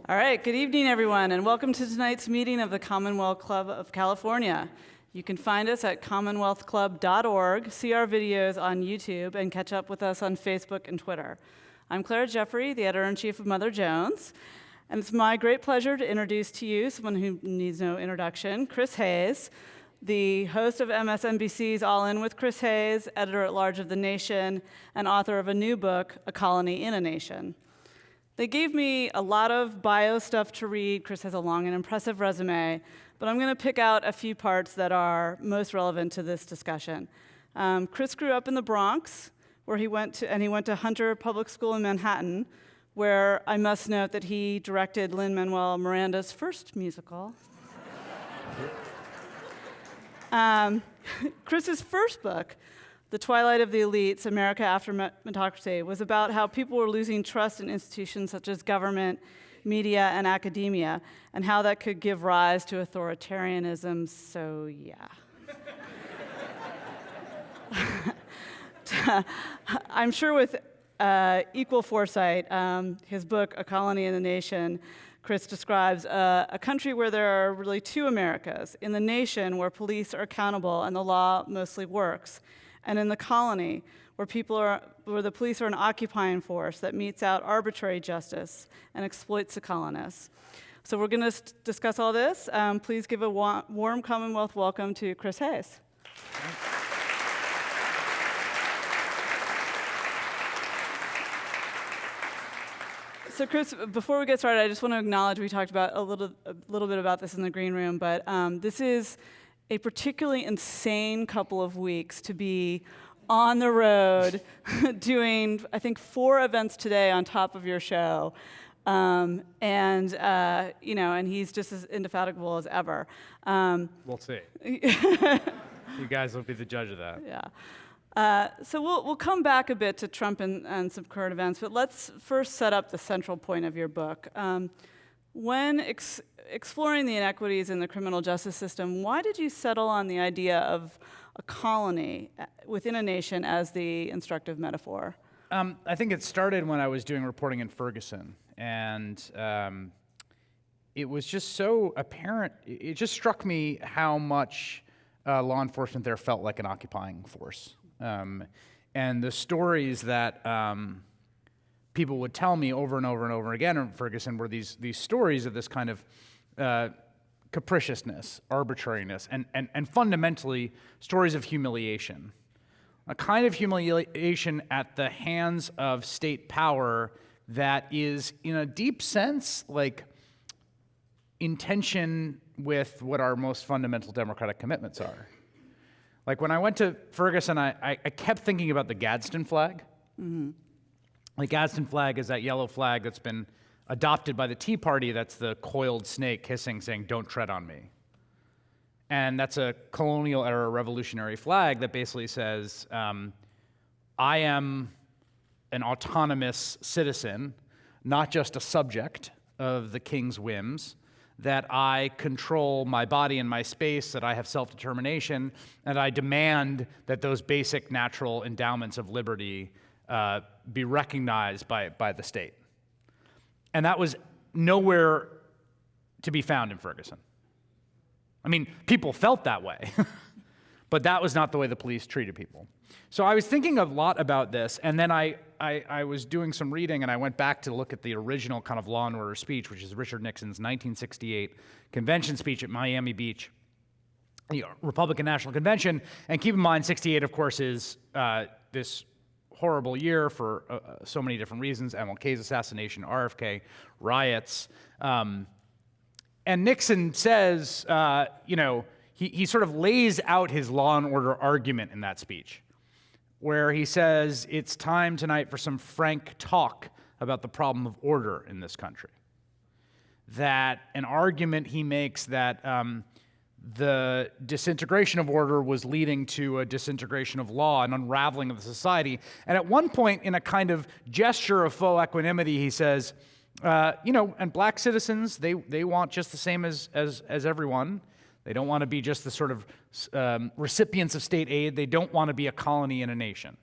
All right, good evening, everyone, and welcome to tonight's meeting of the Commonwealth Club of California. You can find us at commonwealthclub.org, see our videos on YouTube, and catch up with us on Facebook and Twitter. I'm Clara Jeffrey, the editor-in-chief of Mother Jones, and it's my great pleasure to introduce to you someone who needs no introduction, Chris Hayes, the host of MSNBC's All In with Chris Hayes, editor-at-large of The Nation, and author of a new book, A Colony in a Nation. They gave me a lot of bio stuff to read. Chris has a long and impressive resume, but I'm going to pick out a few parts that are most relevant to this discussion. Chris grew up in the Bronx, where he went to Hunter Public School in Manhattan, where I must note that he directed Lin-Manuel Miranda's first musical. Chris's first book, The Twilight of the Elites, America After Meritocracy, was about how people were losing trust in institutions such as government, media, and academia, and how that could give rise to authoritarianism, so yeah. I'm sure with equal foresight, his book, A Colony in a Nation, Chris describes a country where there are really two Americas. In the nation, where police are accountable and the law mostly works, and in the colony, where the police are an occupying force that metes out arbitrary justice and exploits the colonists. So we're going to discuss all this. Please give a warm Commonwealth welcome to Chris Hayes. So Chris, before we get started, I just want to acknowledge we talked about a little bit about this in the green room, but this is a particularly insane couple of weeks to be on the road doing, I think, 4 events today on top of your show. And he's just as indefatigable as ever. We'll see. You guys will be the judge of that. Yeah. So we'll come back a bit to Trump and some current events, but let's first set up the central point of your book. When exploring the inequities in the criminal justice system, why did you settle on the idea of a colony within a nation as the instructive metaphor? I think it started when I was doing reporting in Ferguson, and it was just so apparent. It just struck me how much law enforcement there felt like an occupying force. And the stories that people would tell me over and over and over again in Ferguson were these stories of this kind of capriciousness, arbitrariness, and fundamentally stories of humiliation. A kind of humiliation at the hands of state power that is, in a deep sense, like in tension with what our most fundamental democratic commitments are. Like when I went to Ferguson, I kept thinking about the Gadsden flag. Mm-hmm. The Gadsden flag is that yellow flag that's been adopted by the Tea Party. That's the coiled snake hissing, saying, "Don't tread on me." And that's a colonial era revolutionary flag that basically says, I am an autonomous citizen, not just a subject of the king's whims, that I control my body and my space, that I have self-determination, and I demand that those basic natural endowments of liberty be recognized by the state. And that was nowhere to be found in Ferguson. I mean, people felt that way, but that was not the way the police treated people. So I was thinking a lot about this, and then I was doing some reading, and I went back to look at the original kind of Law and Order speech, which is Richard Nixon's 1968 convention speech at Miami Beach, the Republican National Convention. And keep in mind, 68, of course, is this horrible year for so many different reasons: MLK's assassination, RFK, riots. And Nixon says, he sort of lays out his law and order argument in that speech, where he says it's time tonight for some frank talk about the problem of order in this country. That an argument he makes that the disintegration of order was leading to a disintegration of law, an unraveling of the society. And at one point, in a kind of gesture of faux equanimity, he says, and black citizens, they want just the same as everyone. They don't want to be just the sort of recipients of state aid. They don't want to be a colony in a nation.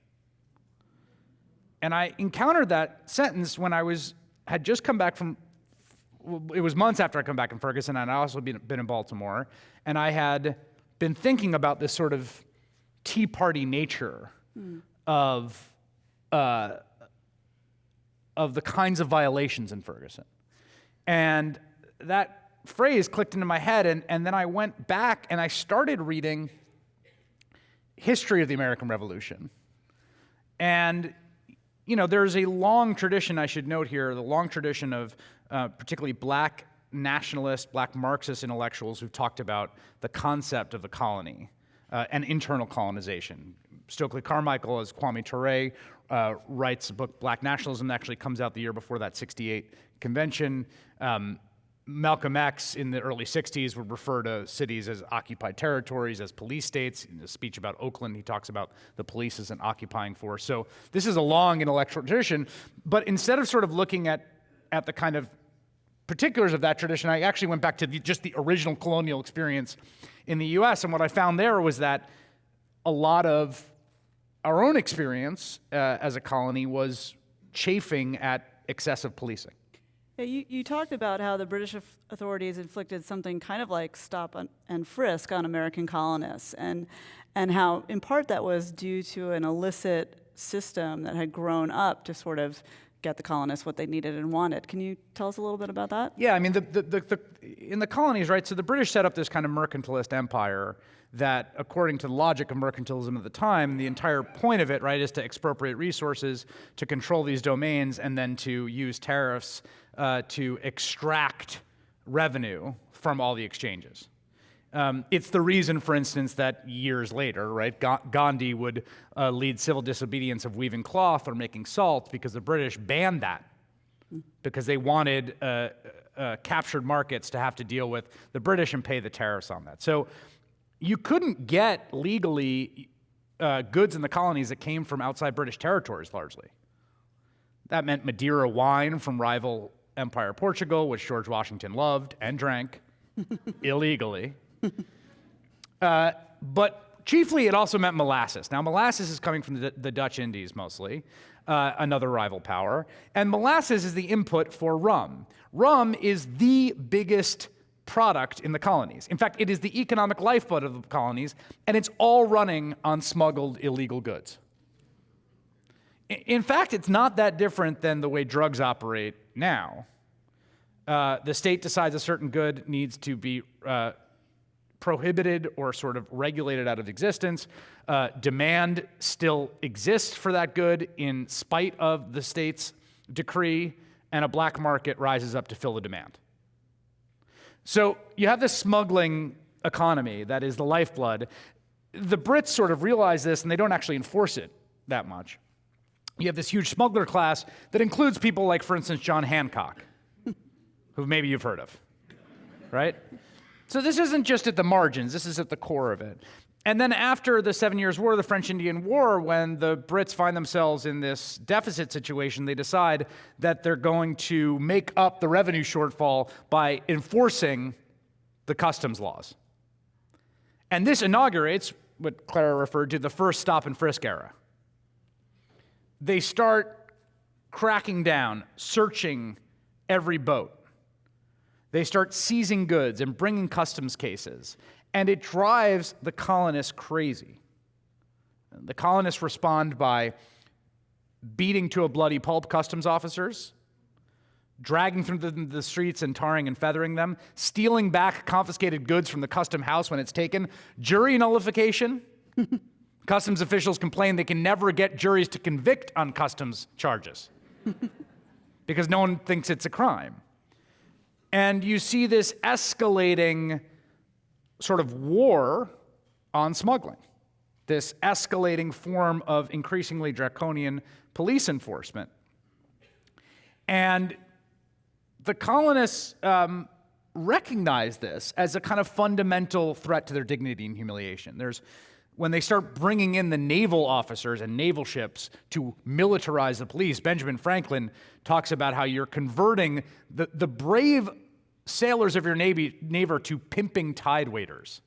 And I encountered that sentence when I had just come back from it was months after I come back in Ferguson, and I'd also been in Baltimore, and I had been thinking about this sort of Tea Party nature of the kinds of violations in Ferguson. And that phrase clicked into my head, and then I went back and I started reading history of the American Revolution. And, you know, there's a long tradition, I should note here, the long tradition of particularly black nationalists, black Marxist intellectuals who've talked about the concept of the colony and internal colonization. Stokely Carmichael, as Kwame Ture, writes a book, Black Nationalism, that actually comes out the year before that '68 convention. Malcolm X in the early 60s would refer to cities as occupied territories, as police states. In a speech about Oakland, he talks about the police as an occupying force. So this is a long intellectual tradition, but instead of sort of looking at the kind of particulars of that tradition, I actually went back to just the original colonial experience in the US, and what I found there was that a lot of our own experience as a colony was chafing at excessive policing. Yeah, you talked about how the British authorities inflicted something kind of like stop and frisk on American colonists, and how in part that was due to an illicit system that had grown up to sort of get the colonists what they needed and wanted. Can you tell us a little bit about that? Yeah, I mean, in the colonies, right, so the British set up this kind of mercantilist empire that, according to the logic of mercantilism at the time, the entire point of it, right, is to expropriate resources, to control these domains, and then to use tariffs to extract revenue from all the exchanges. It's the reason, for instance, that years later, right, Gandhi would lead civil disobedience of weaving cloth or making salt because the British banned that because they wanted captured markets to have to deal with the British and pay the tariffs on that. So you couldn't get legally goods in the colonies that came from outside British territories, largely. That meant Madeira wine from rival Empire Portugal, which George Washington loved and drank illegally. But chiefly, it also meant molasses. Now, molasses is coming from the Dutch Indies, mostly, another rival power. And molasses is the input for rum. Rum is the biggest product in the colonies. In fact, it is the economic lifeblood of the colonies, and it's all running on smuggled illegal goods. In fact, it's not that different than the way drugs operate now. The state decides a certain good needs to be prohibited or sort of regulated out of existence. Demand still exists for that good in spite of the state's decree, and a black market rises up to fill the demand. So you have this smuggling economy that is the lifeblood. The Brits sort of realize this, and they don't actually enforce it that much. You have this huge smuggler class that includes people like, for instance, John Hancock, who maybe you've heard of, right? So this isn't just at the margins, this is at the core of it. And then after the 7 Years' War, the French-Indian War, when the Brits find themselves in this deficit situation, they decide that they're going to make up the revenue shortfall by enforcing the customs laws. And this inaugurates what Clara referred to, the first stop and frisk era. They start cracking down, searching every boat. They start seizing goods and bringing customs cases, and it drives the colonists crazy. The colonists respond by beating to a bloody pulp customs officers, dragging them through the streets and tarring and feathering them, stealing back confiscated goods from the custom house when it's taken, jury nullification. Customs officials complain they can never get juries to convict on customs charges because no one thinks it's a crime. And you see this escalating sort of war on smuggling, this escalating form of increasingly draconian police enforcement. And the colonists recognize this as a kind of fundamental threat to their dignity and humiliation. When they start bringing in the naval officers and naval ships to militarize the police, Benjamin Franklin talks about how you're converting the brave sailors of your navy to pimping tide waiters.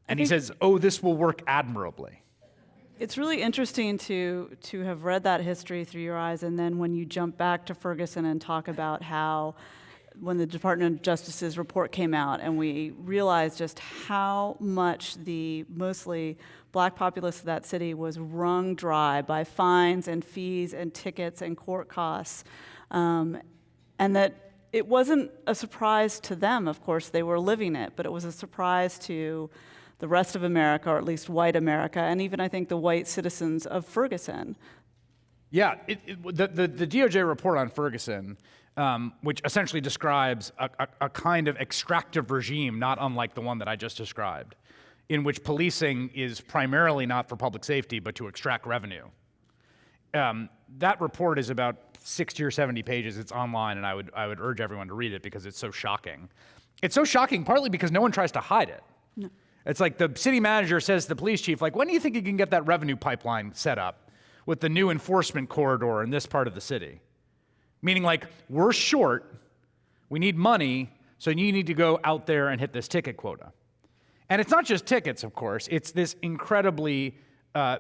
And he says, oh, this will work admirably. It's really interesting to have read that history through your eyes, and then when you jump back to Ferguson and talk about how when the Department of Justice's report came out and we realized just how much the mostly black populace of that city was wrung dry by fines and fees and tickets and court costs, and that it wasn't a surprise to them, of course, they were living it, but it was a surprise to the rest of America, or at least white America, and even I think the white citizens of Ferguson. Yeah, the DOJ report on Ferguson, which essentially describes a kind of extractive regime, not unlike the one that I just described, in which policing is primarily not for public safety, but to extract revenue. That report is about 60 or 70 pages. It's online, and I would urge everyone to read it because it's so shocking. It's so shocking partly because no one tries to hide it. No. It's like the city manager says to the police chief, like, when do you think you can get that revenue pipeline set up with the new enforcement corridor in this part of the city? Meaning, like, we're short, we need money, so you need to go out there and hit this ticket quota. And it's not just tickets, of course. It's this incredibly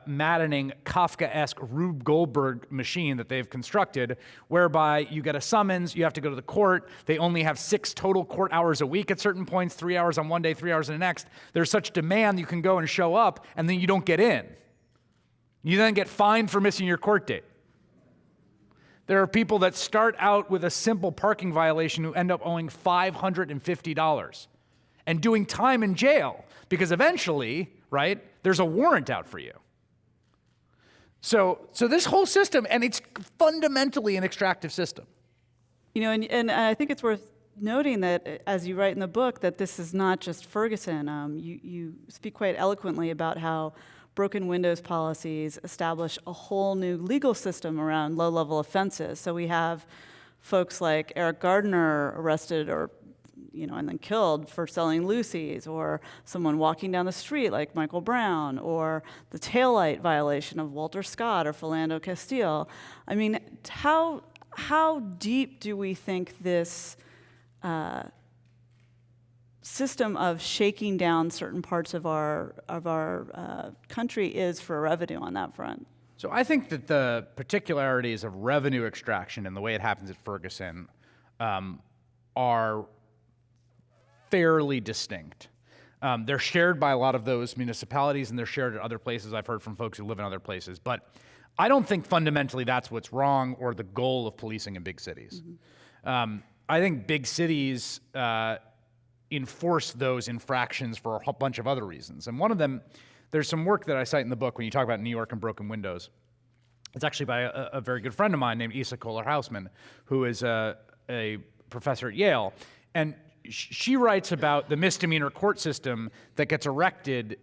maddening, Kafkaesque Rube Goldberg machine that they've constructed, whereby you get a summons, you have to go to the court, they only have 6 total court hours a week at certain points, 3 hours on one day, 3 hours on the next. There's such demand you can go and show up, and then you don't get in. You then get fined for missing your court date. There are people that start out with a simple parking violation who end up owing $550 and doing time in jail because eventually, right, there's a warrant out for you. So this whole system, and it's fundamentally an extractive system. You know, and I think it's worth noting that, as you write in the book, that this is not just Ferguson. You speak quite eloquently about how broken windows policies establish a whole new legal system around low-level offenses. So we have folks like Eric Gardner arrested and then killed for selling Lucy's, or someone walking down the street like Michael Brown, or the taillight violation of Walter Scott or Philando Castile. I mean, how deep do we think this system of shaking down certain parts of our country is for revenue on that front? So I think that the particularities of revenue extraction and the way it happens at Ferguson are fairly distinct. They're shared by a lot of those municipalities, and they're shared at other places. I've heard from folks who live in other places. But I don't think fundamentally that's what's wrong or the goal of policing in big cities. Mm-hmm. I think big cities enforce those infractions for a whole bunch of other reasons. And one of them, there's some work that I cite in the book when you talk about New York and broken windows. It's actually by a very good friend of mine named Isa Kohler-Hausman, who is a professor at Yale. And she writes about the misdemeanor court system that gets erected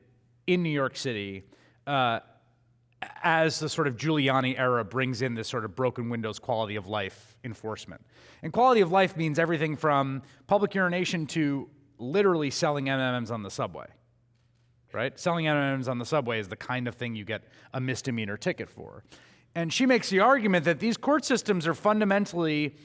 in New York City as the sort of Giuliani era brings in this sort of broken windows quality of life enforcement. And quality of life means everything from public urination to literally selling M&Ms on the subway, right? Selling M&Ms on the subway is the kind of thing you get a misdemeanor ticket for. And she makes the argument that these court systems are fundamentally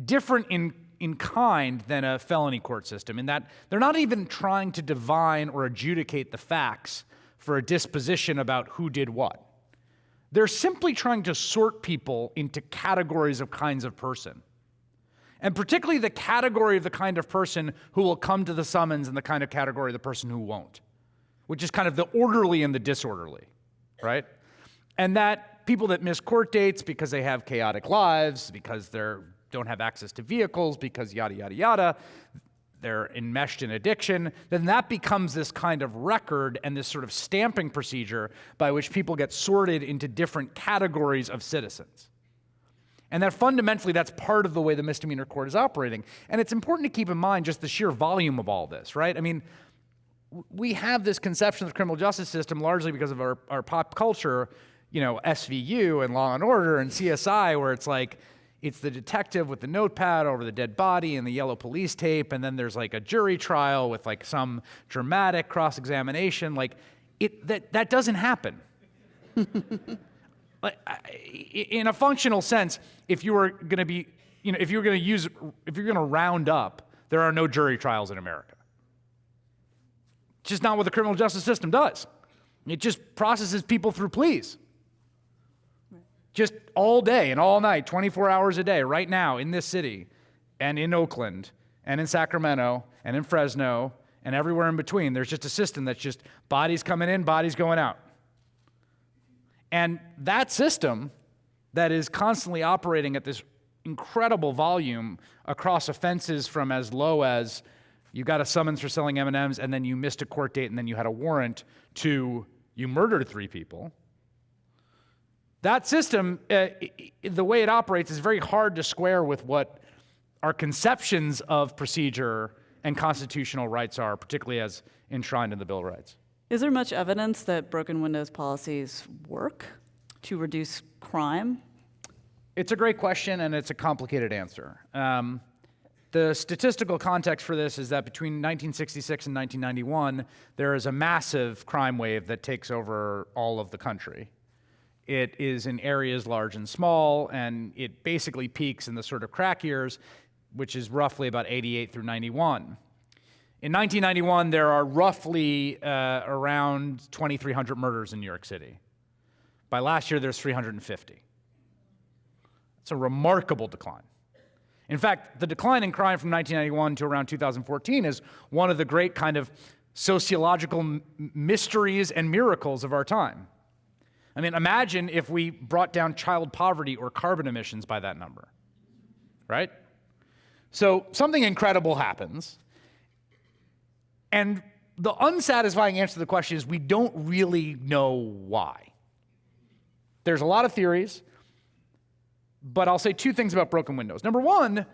different in kind than a felony court system, in that they're not even trying to divine or adjudicate the facts for a disposition about who did what. They're simply trying to sort people into categories of kinds of person. And particularly the category of the kind of person who will come to the summons and the kind of category of the person who won't, which is kind of the orderly and the disorderly, right? And that people that miss court dates because they have chaotic lives, because they don't have access to vehicles, because yada, yada, yada, they're enmeshed in addiction, then that becomes this kind of record and this sort of stamping procedure by which people get sorted into different categories of citizens. And that fundamentally, that's part of the way the misdemeanor court is operating. And it's important to keep in mind just the sheer volume of all this, right? I mean, we have this conception of the criminal justice system largely because of our pop culture, you know, SVU and Law and Order and CSI, where it's like, it's the detective with the notepad over the dead body and the yellow police tape, and then there's like a jury trial with like some dramatic cross-examination. Like, that doesn't happen. In a functional sense, if you were going to be, you know, if you're going to round up, there are no jury trials in America. It's just not what the criminal justice system does. It just processes people through pleas. Just all day and all night, 24 hours a day, right now in this city and in Oakland and in Sacramento and in Fresno and everywhere in between. There's just a system that's just bodies coming in, bodies going out. And that system that is constantly operating at this incredible volume across offenses from as low as you got a summons for selling M&Ms and then you missed a court date and then you had a warrant to you murdered 3 people. That system, the way it operates, is very hard to square with what our conceptions of procedure and constitutional rights are, particularly as enshrined in the Bill of Rights. Is there much evidence that broken windows policies work to reduce crime? It's a great question, and it's a complicated answer. The statistical context for this is that between 1966 and 1991, there is a massive crime wave that takes over all of the country. It is in areas large and small, and it basically peaks in the sort of crack years, which is roughly about 88 through 91. In 1991, there are roughly around 2,300 murders in New York City. By last year, there's 350. It's a remarkable decline. In fact, the decline in crime from 1991 to around 2014 is one of the great kind of sociological mysteries and miracles of our time. I mean, imagine if we brought down child poverty or carbon emissions by that number, right? So something incredible happens, and the unsatisfying answer to the question is we don't really know why. There's a lot of theories, but I'll say 2 things about broken windows. Number one,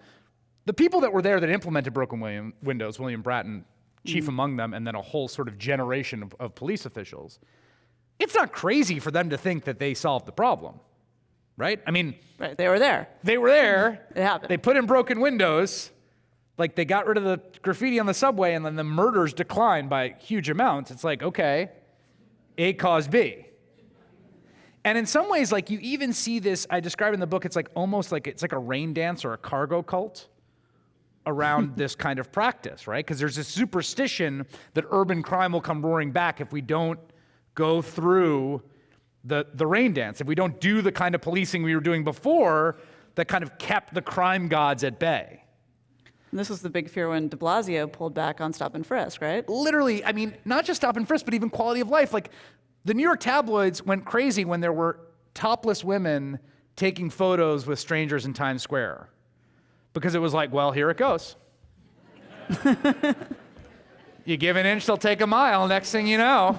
the people that were there that implemented broken windows, William Bratton, chief among them, and then a whole sort of generation of police officials, it's not crazy for them to think that they solved the problem, right? I mean... Right, they were there. They were there. It happened. They put in broken windows, like they got rid of the graffiti on the subway, and then the murders declined by huge amounts. It's like, okay, A caused B. And in some ways, like, you even see this, I describe in the book, it's like almost like it's like a rain dance or a cargo cult around this kind of practice, right? Because there's this superstition that urban crime will come roaring back if we don't go through the rain dance, if we don't do the kind of policing we were doing before that kind of kept the crime gods at bay. And this was the big fear when de Blasio pulled back on stop and frisk, right? Literally, I mean, not just stop and frisk, but even quality of life. Like, the New York tabloids went crazy when there were topless women taking photos with strangers in Times Square. Because it was like, well, here it goes. You give an inch, they'll take a mile, next thing you know.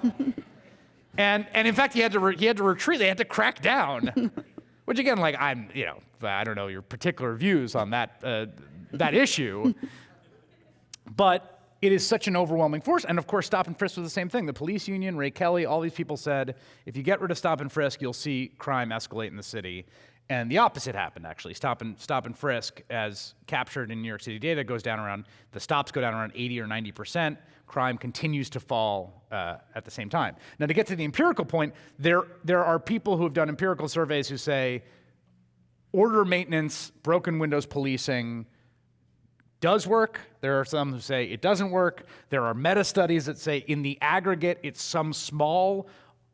And in fact, he had to retreat. They had to crack down. Which again, like, I don't know your particular views on that issue, but it is such an overwhelming force. And of course, stop and frisk was the same thing. The police union, Ray Kelly, all these people said, if you get rid of stop and frisk, you'll see crime escalate in the city. And the opposite happened, actually. Stop and frisk, as captured in New York City data, goes down around, the stops go down around 80 or 90%. Crime continues to fall at the same time. Now, to get to the empirical point, there are people who have done empirical surveys who say order maintenance, broken windows policing does work. There are some who say it doesn't work. There are meta-studies that say in the aggregate, it's some small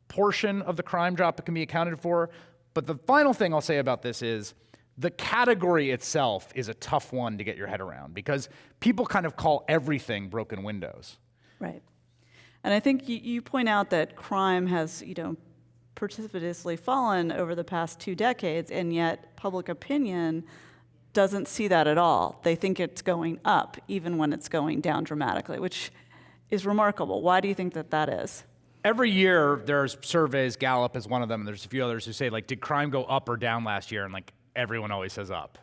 portion of the crime drop that can be accounted for. But the final thing I'll say about this is the category itself is a tough one to get your head around because people kind of call everything broken windows. Right. And I think you point out that crime has, precipitously fallen over the past 2 decades, and yet public opinion doesn't see that at all. They think it's going up, even when it's going down dramatically, which is remarkable. Why do you think that is? Every year, there's surveys, Gallup is one of them, and there's a few others who say, like, did crime go up or down last year? And, like, everyone always says up.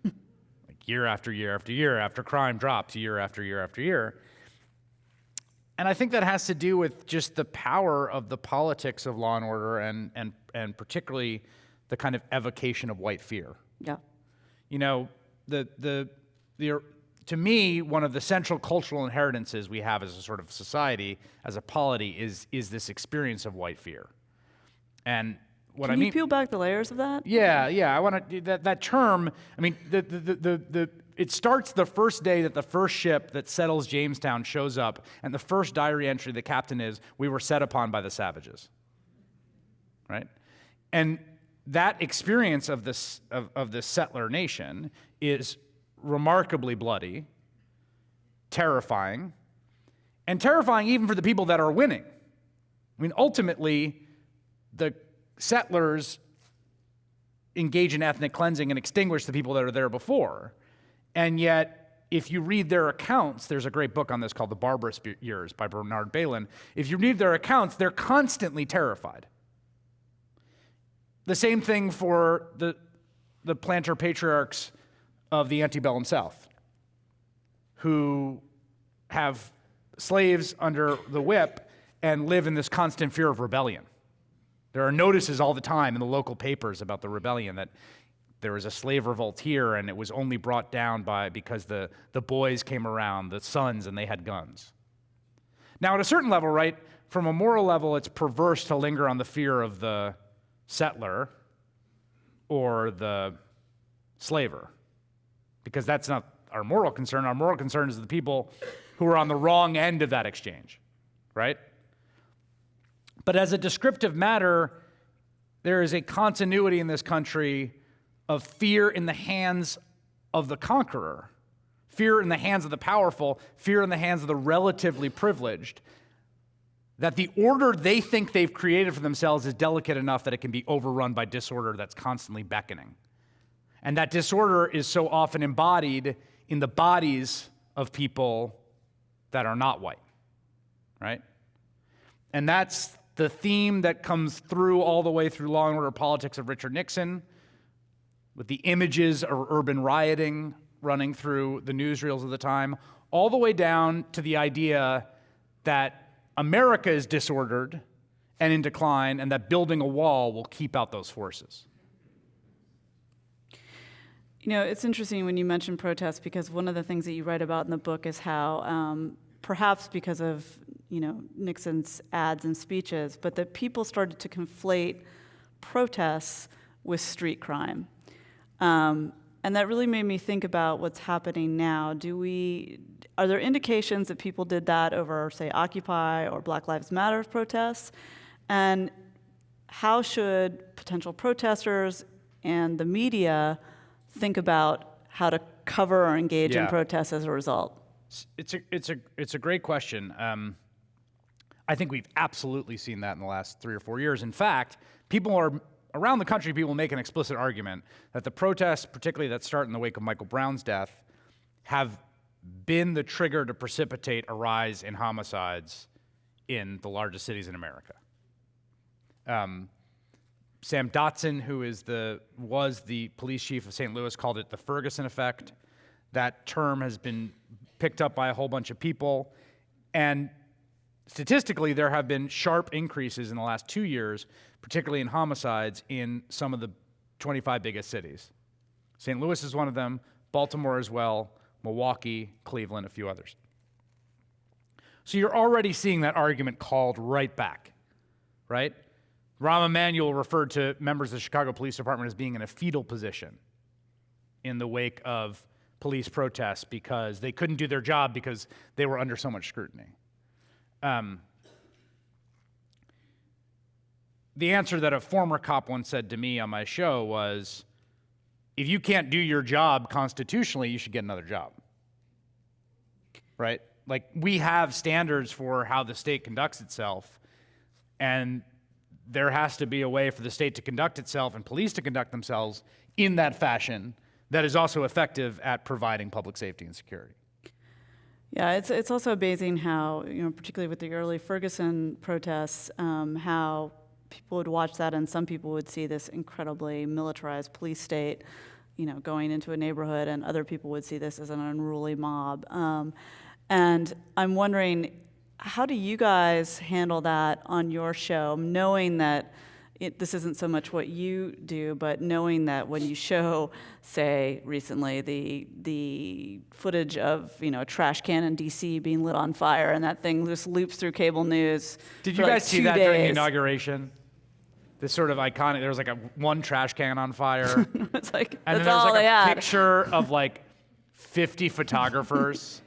Like, year after year after year after crime drops, year after year after year. And I think that has to do with just the power of the politics of law and order and particularly the kind of evocation of white fear. Yeah. To me, one of the central cultural inheritances we have as a sort of society, as a polity, is this experience of white fear. And what Can I mean. you peel back the layers of that? Yeah. I want to that term. I mean, it starts the first day that the first ship that settles Jamestown shows up, and the first diary entry of the captain is, "We were set upon by the savages." Right, and that experience of this settler nation is remarkably bloody, terrifying, and terrifying even for the people that are winning. I mean, ultimately, the settlers engage in ethnic cleansing and extinguish the people that are there before. And yet, if you read their accounts, there's a great book on this called The Barbarous Years by Bernard Bailyn. If you read their accounts, they're constantly terrified. The same thing for the planter patriarchs of the antebellum South, who have slaves under the whip and live in this constant fear of rebellion. There are notices all the time in the local papers about the rebellion, that there was a slave revolt here and it was only brought down because the boys came around, the sons, and they had guns. Now, at a certain level, right, from a moral level, it's perverse to linger on the fear of the settler or the slaver, because that's not our moral concern. Our moral concern is the people who are on the wrong end of that exchange, right? But as a descriptive matter, there is a continuity in this country of fear in the hands of the conqueror, fear in the hands of the powerful, fear in the hands of the relatively privileged, that the order they think they've created for themselves is delicate enough that it can be overrun by disorder that's constantly beckoning. And that disorder is so often embodied in the bodies of people that are not white, right? And that's the theme that comes through all the way through Law and Order Politics of Richard Nixon, with the images of urban rioting running through the newsreels of the time, all the way down to the idea that America is disordered and in decline, and that building a wall will keep out those forces. You know, it's interesting when you mention protests, because one of the things that you write about in the book is how, perhaps because of, Nixon's ads and speeches, but that people started to conflate protests with street crime. And that really made me think about what's happening now. Are there indications that people did that over, say, Occupy or Black Lives Matter protests? And how should potential protesters and the media think about how to cover or engage in protests as a result? It's a great question. I think we've absolutely seen that in the last 3 or 4 years. In fact, around the country, people make an explicit argument that the protests, particularly that start in the wake of Michael Brown's death, have been the trigger to precipitate a rise in homicides in the largest cities in America. Sam Dotson, who was the police chief of St. Louis, called it the Ferguson effect. That term has been picked up by a whole bunch of people. And statistically, there have been sharp increases in the last 2 years, particularly in homicides in some of the 25 biggest cities. St. Louis is one of them, Baltimore as well, Milwaukee, Cleveland, a few others. So you're already seeing that argument called right back, right? Rahm Emanuel referred to members of the Chicago Police Department as being in a fetal position in the wake of police protests because they couldn't do their job because they were under so much scrutiny. The answer that a former cop once said to me on my show was, if you can't do your job constitutionally, you should get another job, right? Like, we have standards for how the state conducts itself, and there has to be a way for the state to conduct itself and police to conduct themselves in that fashion that is also effective at providing public safety and security. Yeah, it's also amazing how, particularly with the early Ferguson protests, how people would watch that and some people would see this incredibly militarized police state, going into a neighborhood, and other people would see this as an unruly mob. And I'm wondering, how do you guys handle that on your show, knowing that this isn't so much what you do, but knowing that when you show, say, recently, the footage of, a trash can in D.C. being lit on fire, and that thing just loops through cable news. Did you guys see that during the inauguration? this sort of iconic. There was like one trash can on fire, It's like, and that's then there was all like they a had. picture of like 50 photographers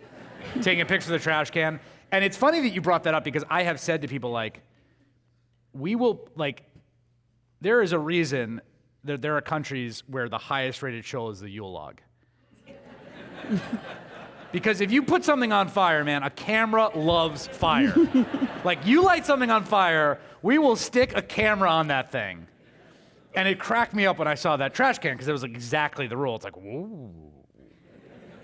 taking a picture of the trash can. And it's funny that you brought that up because I have said to people like, we will like, there is a reason that there are countries where the highest rated show is the Yule log. Because if you put something on fire, man, a camera loves fire. Like, you light something on fire, we will stick a camera on that thing. And it cracked me up when I saw that trash can, because it was like exactly the rule. It's like, whoa.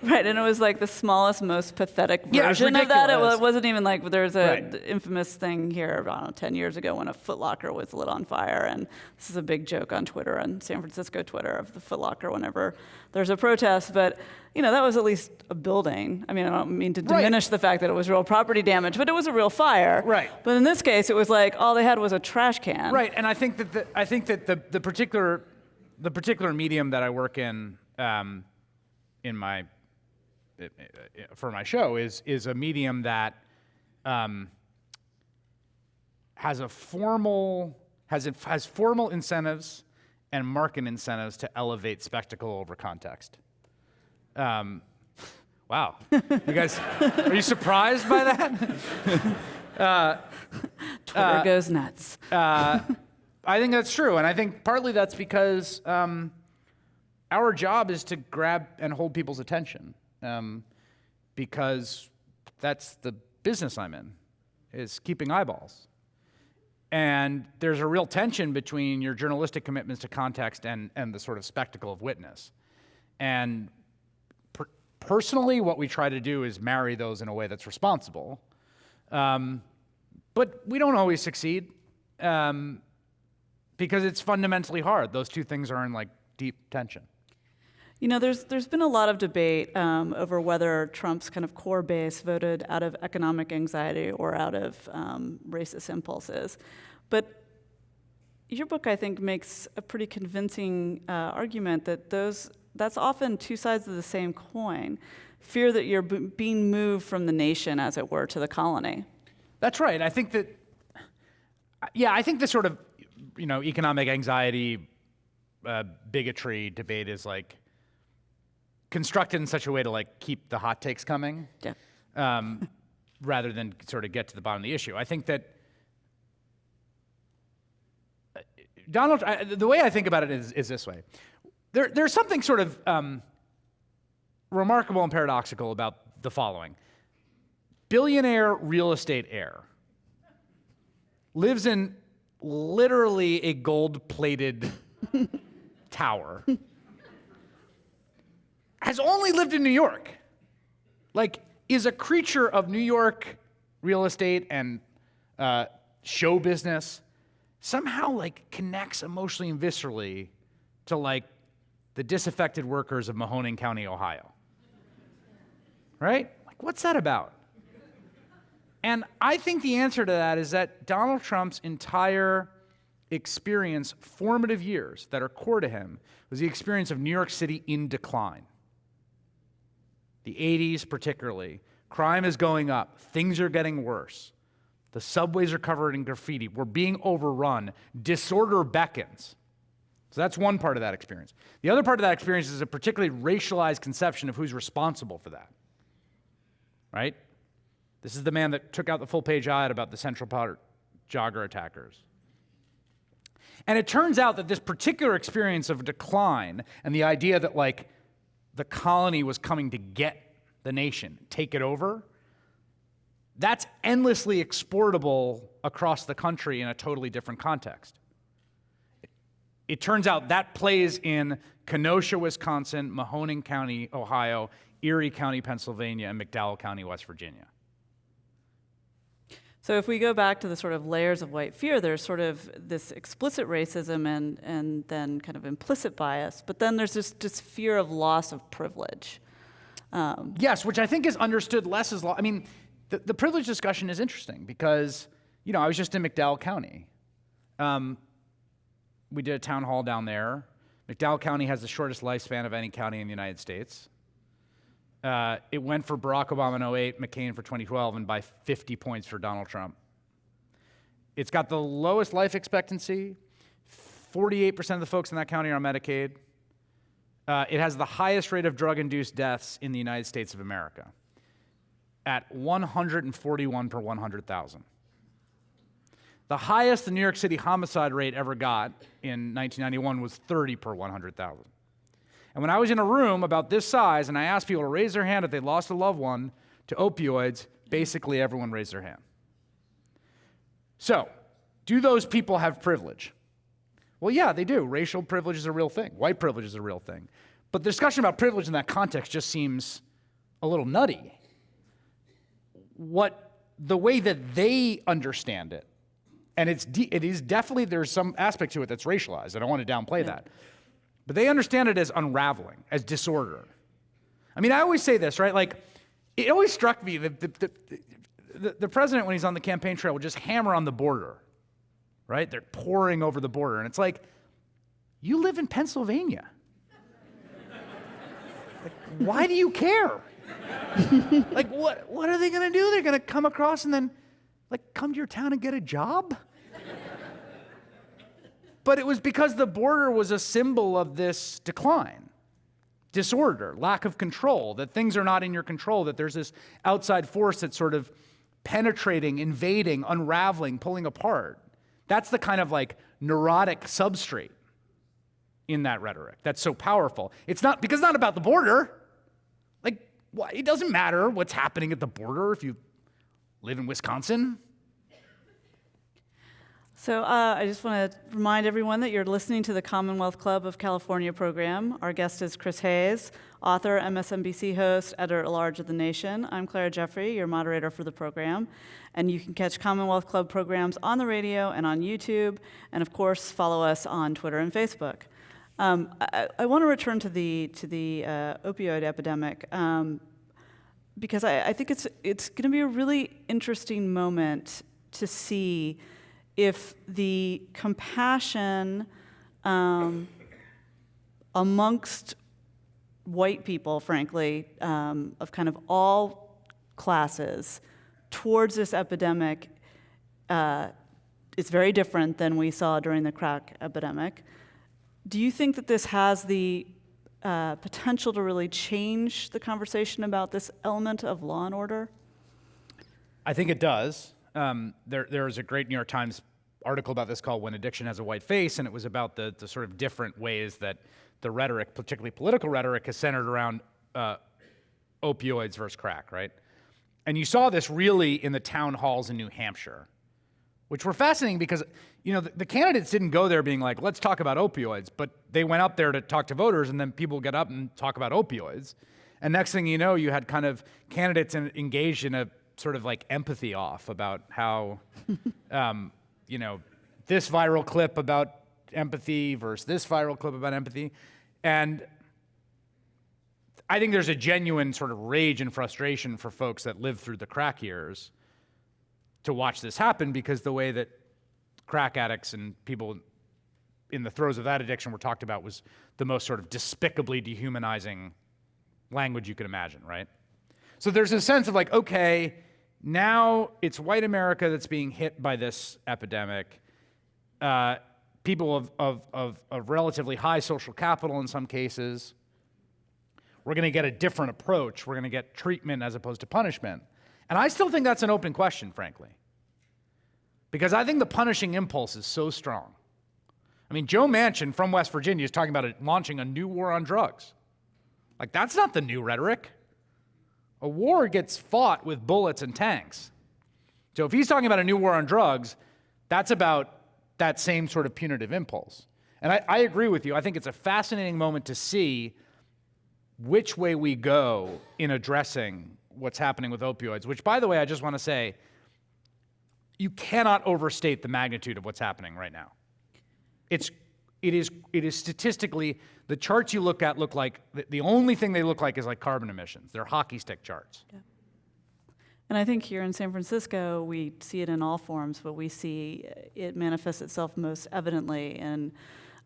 Right, and it was like the smallest, most pathetic Yeah, it was version of that. ridiculous. It wasn't even like, there was a Right. infamous thing here, I don't know, 10 years ago when a Foot Locker was lit on fire. And this is a big joke on Twitter, on San Francisco Twitter, of the Foot Locker whenever there's a protest. But, you know, that was at least a building. I mean, I don't mean to Right. diminish the fact that it was real property damage, but it was a real fire. Right. But in this case, it was like all they had was a trash can. Right, and I think that the particular medium that I work in my for my show is a medium that has formal incentives and market incentives to elevate spectacle over context. Wow, you guys, are you surprised by that? Twitter goes nuts. I think that's true, and I think partly that's because our job is to grab and hold people's attention, because that's the business I'm in, is keeping eyeballs. And there's a real tension between your journalistic commitments to context and the sort of spectacle of witness. And personally, what we try to do is marry those in a way that's responsible. But we don't always succeed. Because it's fundamentally hard. Those two things are in like deep tension. You know, there's been a lot of debate over whether Trump's kind of core base voted out of economic anxiety or out of racist impulses. But your book, I think, makes a pretty convincing argument that that's often two sides of the same coin. Fear that you're being moved from the nation, as it were, to the colony. That's right. I think that, I think this sort of, economic anxiety, bigotry debate is like constructed in such a way to like keep the hot takes coming, rather than sort of get to the bottom of the issue. I think that the way I think about it is this way. There's something sort of remarkable and paradoxical about the following. Billionaire real estate heir lives in literally a gold-plated tower, has only lived in New York, like is a creature of New York real estate and show business, somehow like connects emotionally and viscerally to like the disaffected workers of Mahoning County, Ohio. Right? Like, what's that about? And I think the answer to that is that Donald Trump's entire experience, formative years that are core to him, was the experience of New York City in decline. The 80s particularly. Crime is going up. Things are getting worse. The subways are covered in graffiti. We're being overrun. Disorder beckons. So that's one part of that experience. The other part of that experience is a particularly racialized conception of who's responsible for that. Right? This is the man that took out the full-page ad about the Central Park jogger attackers. And it turns out that this particular experience of decline and the idea that, like, the colony was coming to get the nation, take it over, that's endlessly exportable across the country in a totally different context. It turns out that plays in Kenosha, Wisconsin, Mahoning County, Ohio, Erie County, Pennsylvania, and McDowell County, West Virginia. So if we go back to the sort of layers of white fear, there's sort of this explicit racism and then kind of implicit bias, but then there's this fear of loss of privilege. Yes, which I think is understood less as law. I mean, the privilege discussion is interesting because, I was just in McDowell County. We did a town hall down there. McDowell County has the shortest lifespan of any county in the United States. It went for Barack Obama in 2008, McCain for 2012, and by 50 points for Donald Trump. It's got the lowest life expectancy, 48% of the folks in that county are on Medicaid. It has the highest rate of drug-induced deaths in the United States of America at 141 per 100,000. The highest the New York City homicide rate ever got in 1991 was 30 per 100,000. And when I was in a room about this size and I asked people to raise their hand if they lost a loved one to opioids, basically everyone raised their hand. So, do those people have privilege? Well, yeah, they do. Racial privilege is a real thing. White privilege is a real thing. But the discussion about privilege in that context just seems a little nutty. The way that they understand it, and it is definitely, there's some aspect to it that's racialized. I don't want to downplay that. But they understand it as unraveling, as disorder. I mean, I always say this, right? Like, it always struck me that the president, when he's on the campaign trail, would just hammer on the border, right? They're pouring over the border. And it's like, you live in Pennsylvania. Like, why do you care? Like, what are they going to do? They're going to come across and then, like, come to your town and get a job? But it was because the border was a symbol of this decline, disorder, lack of control, that things are not in your control, that there's this outside force that's sort of penetrating, invading, unraveling, pulling apart. That's the kind of like neurotic substrate in that rhetoric that's so powerful. It's not, because it's not about the border. Like, it doesn't matter what's happening at the border if you live in Wisconsin. So I just want to remind everyone that you're listening to the Commonwealth Club of California program. Our guest is Chris Hayes, author, MSNBC host, editor-at-large of The Nation. I'm Clara Jeffrey, your moderator for the program. And you can catch Commonwealth Club programs on the radio and on YouTube. And of course, follow us on Twitter and Facebook. I want to return to the opioid epidemic because I think it's going to be a really interesting moment to see if the compassion amongst white people, frankly, of kind of all classes towards this epidemic is very different than we saw during the crack epidemic. Do you think that this has the potential to really change the conversation about this element of law and order? I think it does. There was a great New York Times article about this called When Addiction Has a White Face, and it was about the sort of different ways that the rhetoric, particularly political rhetoric, is centered around opioids versus crack, right? And you saw this really in the town halls in New Hampshire, which were fascinating because, you know, the candidates didn't go there being like, let's talk about opioids, but they went up there to talk to voters, and then people get up and talk about opioids. And next thing you know, you had kind of candidates engaged in a sort of like empathy off about how, you know, this viral clip about empathy versus this viral clip about empathy. And I think there's a genuine sort of rage and frustration for folks that lived through the crack years to watch this happen, because the way that crack addicts and people in the throes of that addiction were talked about was the most sort of despicably dehumanizing language you could imagine, right? So there's a sense of like, okay, now it's white America that's being hit by this epidemic. People of relatively high social capital in some cases. We're going to get a different approach. We're going to get treatment as opposed to punishment. And I still think that's an open question, frankly. Because I think the punishing impulse is so strong. I mean, Joe Manchin from West Virginia is talking about launching a new war on drugs. Like, that's not the new rhetoric. A war gets fought with bullets and tanks. So if he's talking about a new war on drugs, that's about that same sort of punitive impulse. And I agree with you. I think it's a fascinating moment to see which way we go in addressing what's happening with opioids, which, by the way, I just want to say, you cannot overstate the magnitude of what's happening right now. It is statistically, the charts you look at look like, the only thing they look like is like carbon emissions. They're hockey stick charts. Yeah. And I think here in San Francisco, we see it in all forms, but we see it manifests itself most evidently in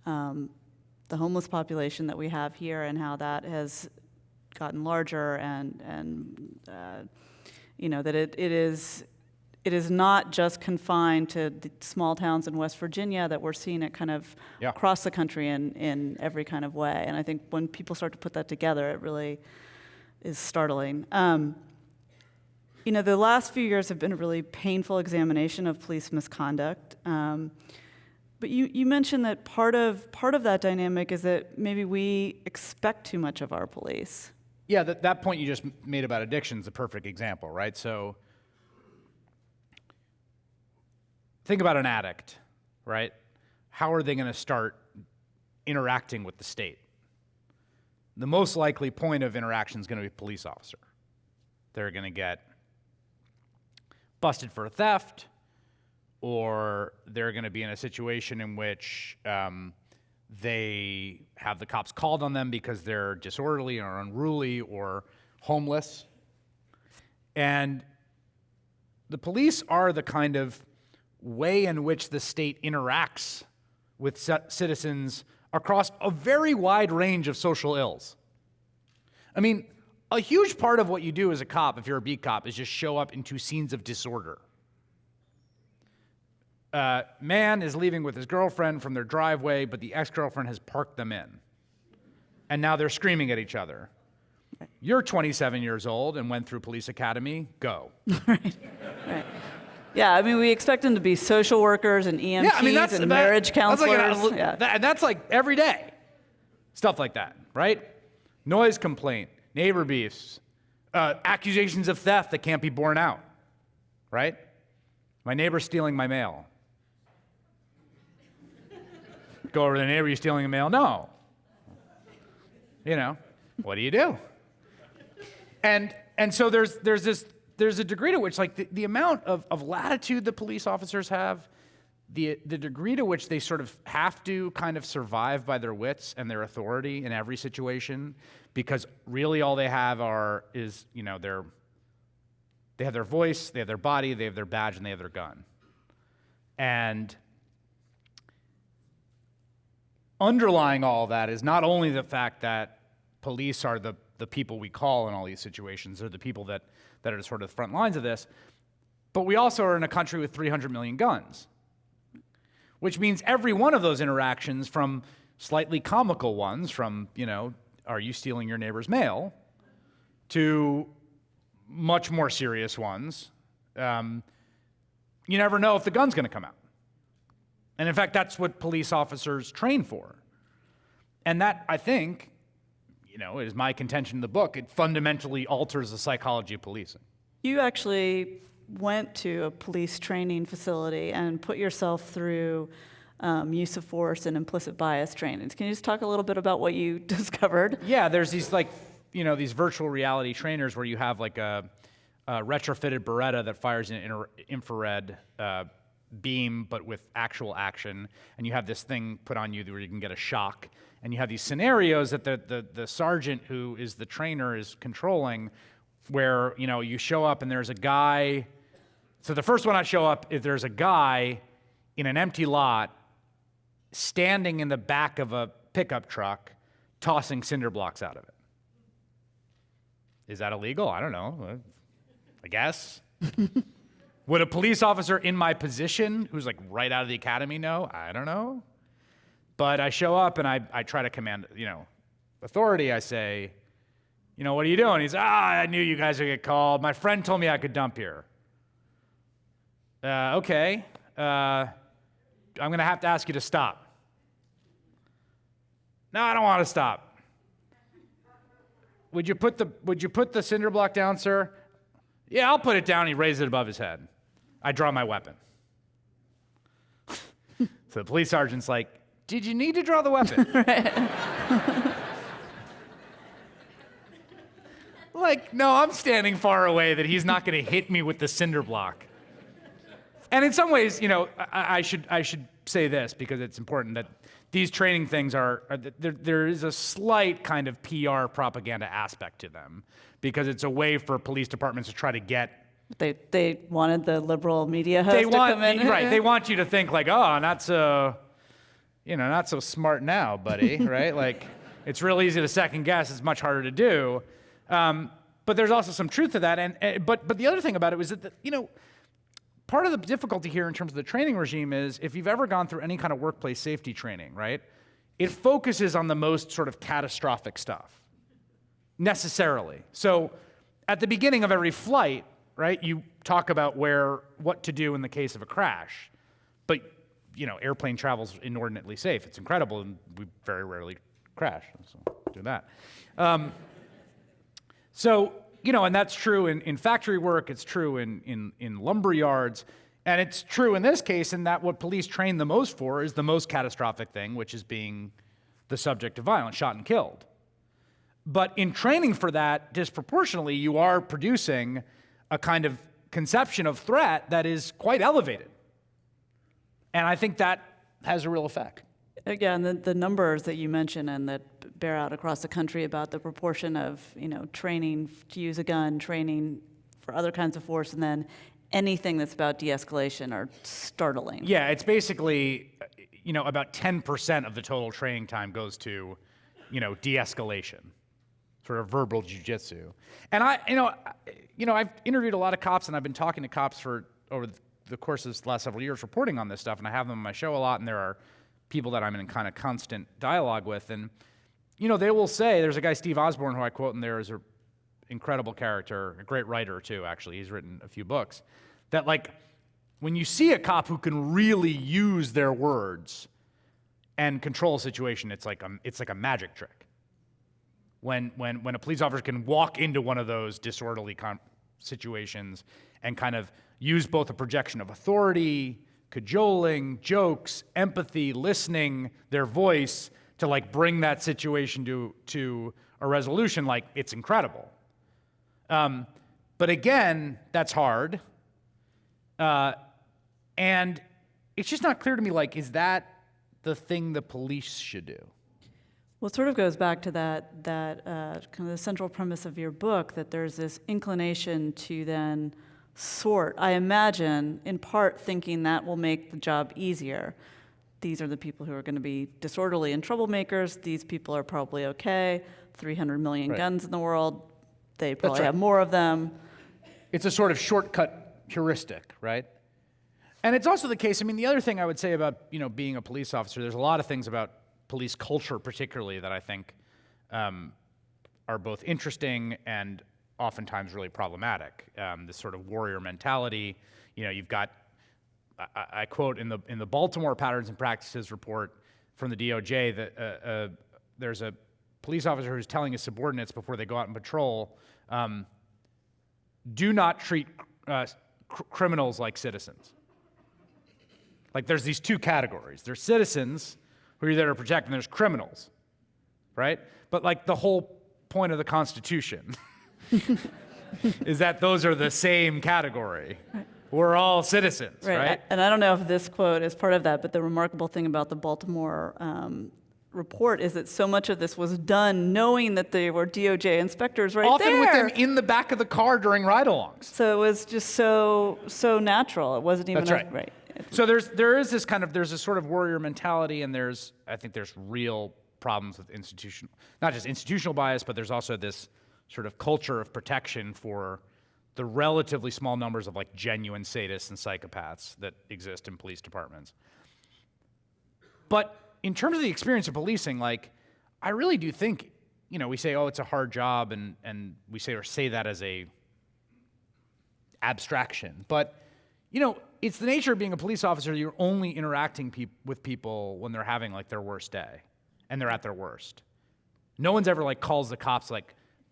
the homeless population that we have here and how that has gotten larger and you know, that it is it is not just confined to the small towns in West Virginia, that we're seeing it kind of across the country in every kind of way. And I think when people start to put that together, it really is startling. You know, the last few years have been a really painful examination of police misconduct. But you mentioned that part of that dynamic is that maybe we expect too much of our police. Yeah, that point you just made about addiction is a perfect example, right? So think about an addict, right? How are they going to start interacting with the state? The most likely point of interaction is going to be a police officer. They're going to get busted for a theft, or they're going to be in a situation in which they have the cops called on them because they're disorderly or unruly or homeless. And the police are the kind of way in which the state interacts with citizens across a very wide range of social ills. I mean, a huge part of what you do as a cop, if you're a beat cop, is just show up into scenes of disorder. Man is leaving with his girlfriend from their driveway, but the ex-girlfriend has parked them in. And now they're screaming at each other. You're 27 years old and went through police academy, go. Right. Yeah, I mean, we expect them to be social workers and EMTs and marriage counselors. That's like every day. Stuff like that, right? Noise complaint, neighbor beefs, accusations of theft that can't be borne out, right? My neighbor's stealing my mail. Go over to the neighbor, you stealing the mail? No. You know, what do you do? And so there's a degree to which, like, the amount of latitude the police officers have, the degree to which they sort of have to kind of survive by their wits and their authority in every situation, because really all they have is, you know, they have their voice, they have their body, they have their badge, and they have their gun. And underlying all of that is not only the fact that police are the people we call in all these situations, they're the people that are sort of the front lines of this, but we also are in a country with 300 million guns, which means every one of those interactions, from slightly comical ones, from, you know, are you stealing your neighbor's mail, to much more serious ones, you never know if the gun's going to come out. And in fact, that's what police officers train for. And that, I think, you know, is my contention in the book, it fundamentally alters the psychology of policing. You actually went to a police training facility and put yourself through use of force and implicit bias trainings. Can you just talk a little bit about what you discovered? Yeah, there's these, like, you know, these virtual reality trainers where you have like a retrofitted Beretta that fires an infrared beam, but with actual action, and you have this thing put on you where you can get a shock, and you have these scenarios that the sergeant who is the trainer is controlling, where, you know, you show up and there's a guy. So the first one I show up is there's a guy in an empty lot standing in the back of a pickup truck tossing cinder blocks out of it. Is that illegal? I don't know. I guess. Would a police officer in my position, who's like right out of the academy, know? I don't know. But I show up and I try to command, you know, authority. I say, you know, what are you doing? He's, I knew you guys would get called. My friend told me I could dump here. Okay. I'm going to have to ask you to stop. No, I don't want to stop. Would you put the cinder block down, sir? Yeah, I'll put it down. He raises it above his head. I draw my weapon. So the police sergeant's like, did you need to draw the weapon? Like, no, I'm standing far away that he's not going to hit me with the cinder block. And in some ways, you know, I should say this because it's important that these training things there is a slight kind of PR propaganda aspect to them, because it's a way for police departments to try to get. They wanted the liberal media host to come in. Right. They want you to think like, oh, not so smart now, buddy. Right? Like, it's real easy to second guess. It's much harder to do. But there's also some truth to that. But the other thing about it was that, you know, part of the difficulty here in terms of the training regime is if you've ever gone through any kind of workplace safety training, right? It focuses on the most sort of catastrophic stuff, necessarily. So at the beginning of every flight, right, you talk about what to do in the case of a crash. But, airplane travel's inordinately safe. It's incredible, and we very rarely crash, so do that. And that's true in factory work, it's true in lumber yards, and it's true in this case in that what police train the most for is the most catastrophic thing, which is being the subject of violence, shot and killed. But in training for that, disproportionately, you are producing a kind of conception of threat that is quite elevated. And I think that has a real effect. Again, the numbers that you mentioned and that bear out across the country about the proportion of, training to use a gun, training for other kinds of force, and then anything that's about de-escalation are startling. Yeah, it's basically, about 10% of the total training time goes to, de-escalation, sort of verbal jujitsu. And I've interviewed a lot of cops, and I've been talking to cops for over the course of the last several years reporting on this stuff, and I have them on my show a lot, and there are people that I'm in kind of constant dialogue with, and they will say, there's a guy, Steve Osborne, who I quote in there as an incredible character, a great writer too, actually, he's written a few books, that when you see a cop who can really use their words and control a situation, it's like a magic trick. When a police officer can walk into one of those disorderly situations and kind of use both a projection of authority, cajoling, jokes, empathy, listening, their voice to bring that situation to a resolution, it's incredible. But again, that's hard. And it's just not clear to me, is that the thing the police should do? Well, it sort of goes back to that kind of the central premise of your book, that there's this inclination to then sort, I imagine, in part thinking that will make the job easier. These are the people who are going to be disorderly and troublemakers. These people are probably okay. 300 million guns in the world. They probably have more of them. It's a sort of shortcut heuristic, right? And it's also the case, the other thing I would say about, being a police officer, there's a lot of things about police culture particularly that I think are both interesting and oftentimes really problematic. This sort of warrior mentality. You've got, I quote in the Baltimore Patterns and Practices report from the DOJ that there's a police officer who's telling his subordinates before they go out and patrol, do not treat criminals like citizens. There's these two categories. There's citizens who are there to protect, and there's criminals, right? But the whole point of the Constitution is that those are the same category. Right. We're all citizens, right? And I don't know if this quote is part of that, but the remarkable thing about the Baltimore report is that so much of this was done knowing that they were DOJ inspectors right often there. Often with them in the back of the car during ride-alongs. So it was just so natural. It wasn't even That's right. So there's this sort of warrior mentality, and I think there's real problems with not just institutional bias, but there's also this sort of culture of protection for the relatively small numbers of genuine sadists and psychopaths that exist in police departments. But in terms of the experience of policing, I really do think, we say, oh, it's a hard job, and we say that as a abstraction. But, it's the nature of being a police officer. You're only interacting with people when they're having their worst day, and they're at their worst. No one's ever calls the cops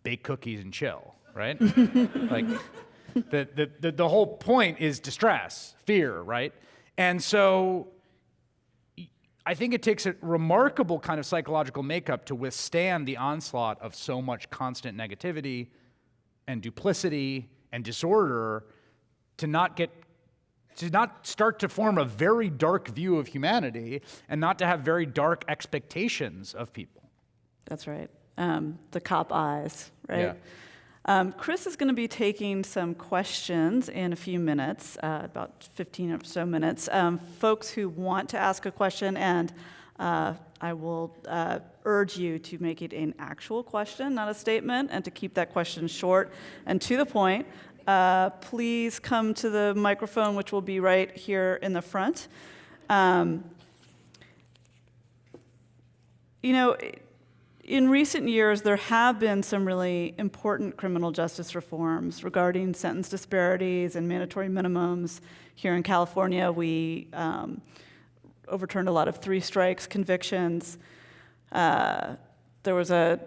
bake cookies and chill, right? The whole point is distress, fear, right? And so I think it takes a remarkable kind of psychological makeup to withstand the onslaught of so much constant negativity and duplicity and disorder to not start to form a very dark view of humanity and not to have very dark expectations of people. That's right. The cop eyes, right? Yeah. Chris is going to be taking some questions in a few minutes, about 15 or so minutes. Folks who want to ask a question, and I will urge you to make it an actual question, not a statement, and to keep that question short and to the point. please come to the microphone, which will be right here in the front. You know, in recent years, there have been some really important criminal justice reforms regarding sentence disparities and mandatory minimums. Here in California, we overturned a lot of 3 strikes convictions. There was a,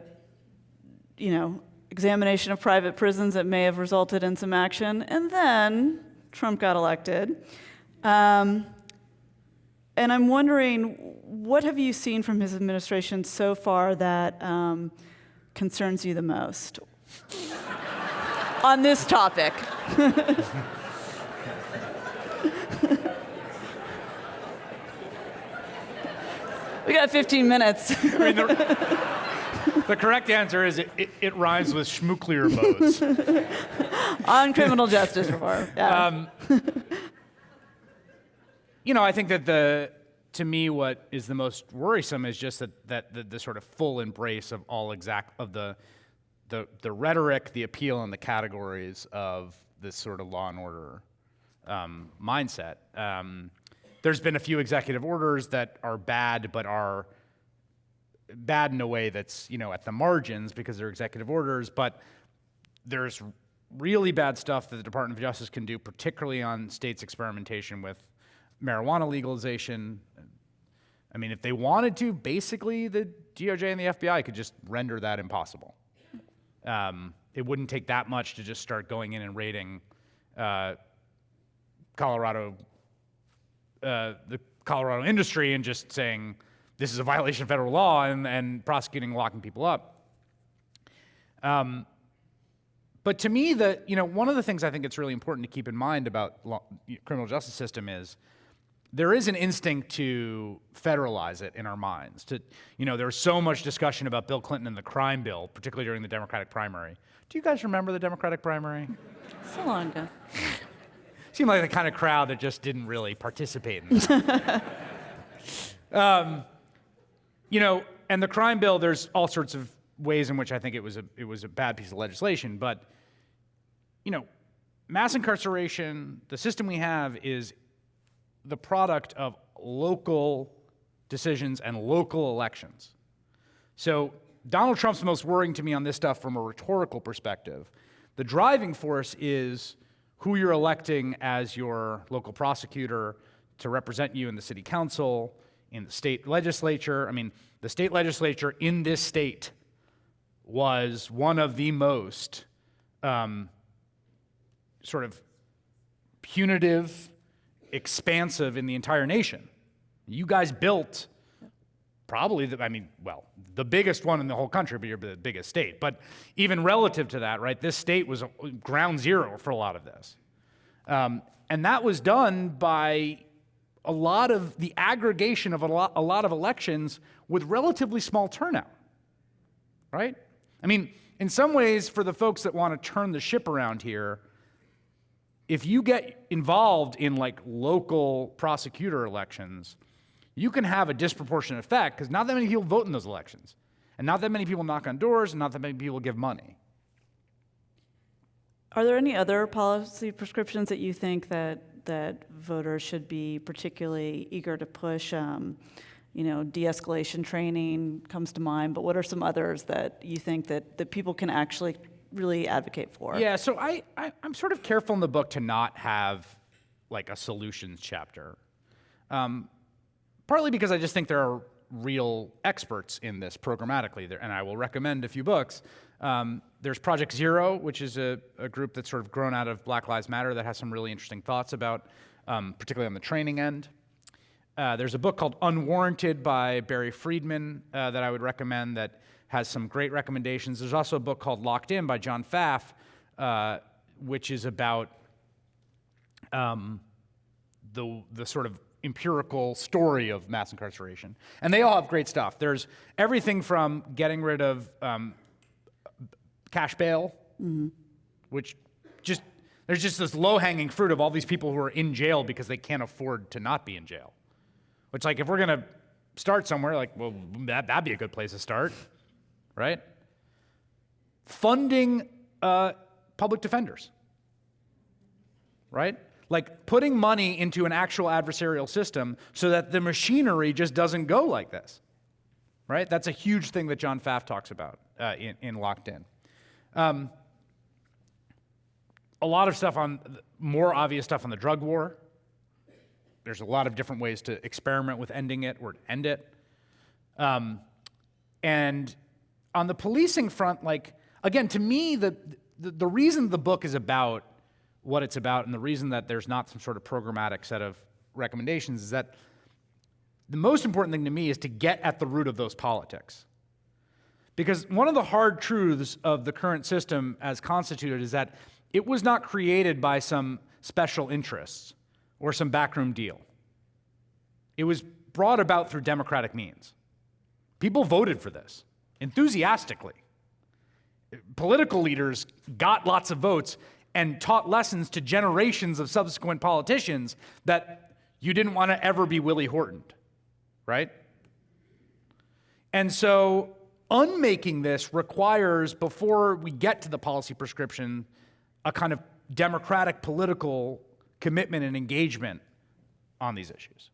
examination of private prisons that may have resulted in some action, and then Trump got elected. And I'm wondering, what have you seen from his administration so far that concerns you the most on this topic? We got 15 minutes. I mean, the correct answer is it rhymes with schmooklier modes. On criminal justice reform. Yeah. I think that to me, what is the most worrisome is just that the sort of full embrace of the rhetoric, the appeal, and the categories of this sort of law and order mindset. There's been a few executive orders that are bad, but are bad in a way that's at the margins because they're executive orders. But there's really bad stuff that the Department of Justice can do, particularly on states' experimentation with marijuana legalization. I mean, if they wanted to, basically the DOJ and the FBI could just render that impossible. It wouldn't take that much to just start going in and raiding the Colorado industry and just saying this is a violation of federal law and prosecuting and locking people up. But to me, one of the things I think it's really important to keep in mind about criminal justice system is there is an instinct to federalize it in our minds. There was so much discussion about Bill Clinton and the crime bill, particularly during the Democratic primary. Do you guys remember the Democratic primary? So long ago. Seemed like the kind of crowd that just didn't really participate in that. And the crime bill, there's all sorts of ways in which I think it was a bad piece of legislation. But, mass incarceration, the system we have is the product of local decisions and local elections. So Donald Trump's the most worrying to me on this stuff from a rhetorical perspective. The driving force is who you're electing as your local prosecutor to represent you in the city council, in the state legislature. I mean, the state legislature in this state was one of the most sort of punitive, expansive in the entire nation. You guys built probably, the biggest one in the whole country, but you're the biggest state. But even relative to that, right, this state was ground zero for a lot of this. And that was done by a lot of the aggregation of a lot of elections with relatively small turnout, right? I mean, in some ways, for the folks that want to turn the ship around here, if you get involved in local prosecutor elections, you can have a disproportionate effect because not that many people vote in those elections, and not that many people knock on doors, and not that many people give money. Are there any other policy prescriptions that you think that voters should be particularly eager to push? De-escalation training comes to mind, but what are some others that you think that people can actually really advocate for? Yeah, so I'm sort of careful in the book to not have a solutions chapter. Partly because I just think there are real experts in this programmatically, and I will recommend a few books. There's Project Zero, which is a group that's sort of grown out of Black Lives Matter that has some really interesting thoughts about, particularly on the training end. There's a book called Unwarranted by Barry Friedman that I would recommend that has some great recommendations. There's also a book called Locked In by John Pfaff, which is about the sort of empirical story of mass incarceration. And they all have great stuff. There's everything from getting rid of cash bail, which there's just this low-hanging fruit of all these people who are in jail because they can't afford to not be in jail. Which, if we're going to start somewhere, that'd be a good place to start, right? Funding public defenders. right? Like putting money into an actual adversarial system so that the machinery just doesn't go like this, right? That's a huge thing that John Pfaff talks about in Locked In. A lot of stuff more obvious stuff on the drug war. There's a lot of different ways to experiment with ending it or end it. And on the policing front, like, again, to me, the reason the book is about what it's about and the reason that there's not some sort of programmatic set of recommendations is that the most important thing to me is to get at the root of those politics. Because one of the hard truths of the current system as constituted is that it was not created by some special interests or some backroom deal. It was brought about through democratic means. People voted for this enthusiastically. Political leaders got lots of votes and taught lessons to generations of subsequent politicians that you didn't want to ever be Willie Horton, right? And so unmaking this requires, before we get to the policy prescription, a kind of democratic political commitment and engagement on these issues.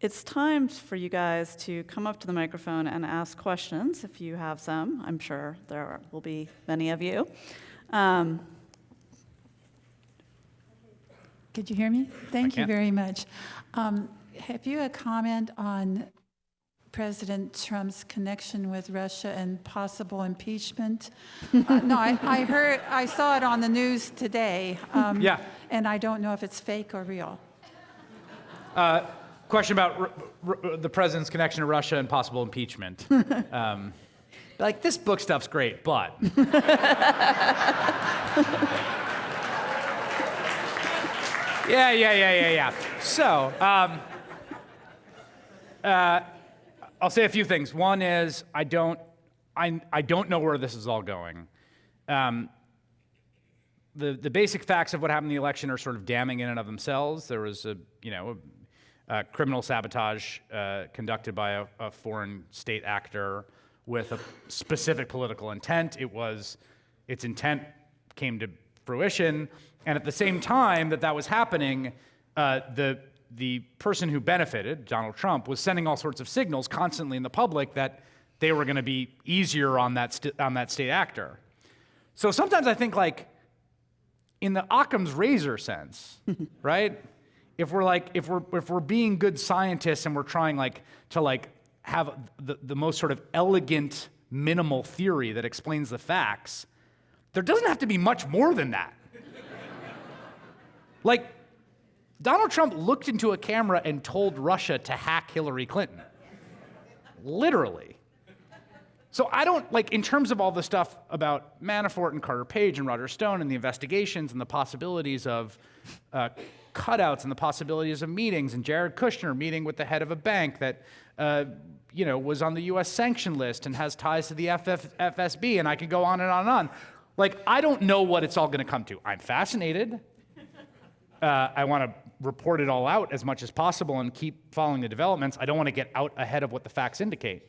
It's time for you guys to come up to the microphone and ask questions if you have some. I'm sure there will be many of you. Could you hear me? Thank you can. very much. Have you a comment on President Trump's connection with Russia and possible impeachment? No, I saw it on the news today. Yeah. And I don't know if it's fake or real. Question about the president's connection to Russia and possible impeachment. Like, this book stuff's great, but... Yeah. So, I'll say a few things. One is, I don't know where this is all going. The basic facts of what happened in the election are sort of damning in and of themselves. There was a criminal sabotage conducted by a foreign state actor with a specific political intent. Its intent came to fruition, and at the same time that was happening, the person who benefited, Donald Trump, was sending all sorts of signals constantly in the public that they were going to be easier on that state actor. So sometimes I think, like, in the Occam's razor sense, right? If we're being good scientists and we're trying to have the most sort of elegant minimal theory that explains the facts, there doesn't have to be much more than that. Like, Donald Trump looked into a camera and told Russia to hack Hillary Clinton. Literally. So I don't, in terms of all the stuff about Manafort and Carter Page and Roger Stone and the investigations and the possibilities of cutouts and the possibilities of meetings, and Jared Kushner meeting with the head of a bank that was on the U.S. sanction list and has ties to the FSB, and I could go on and on and on. I don't know what it's all going to come to. I'm fascinated. I want to report it all out as much as possible and keep following the developments. I don't want to get out ahead of what the facts indicate.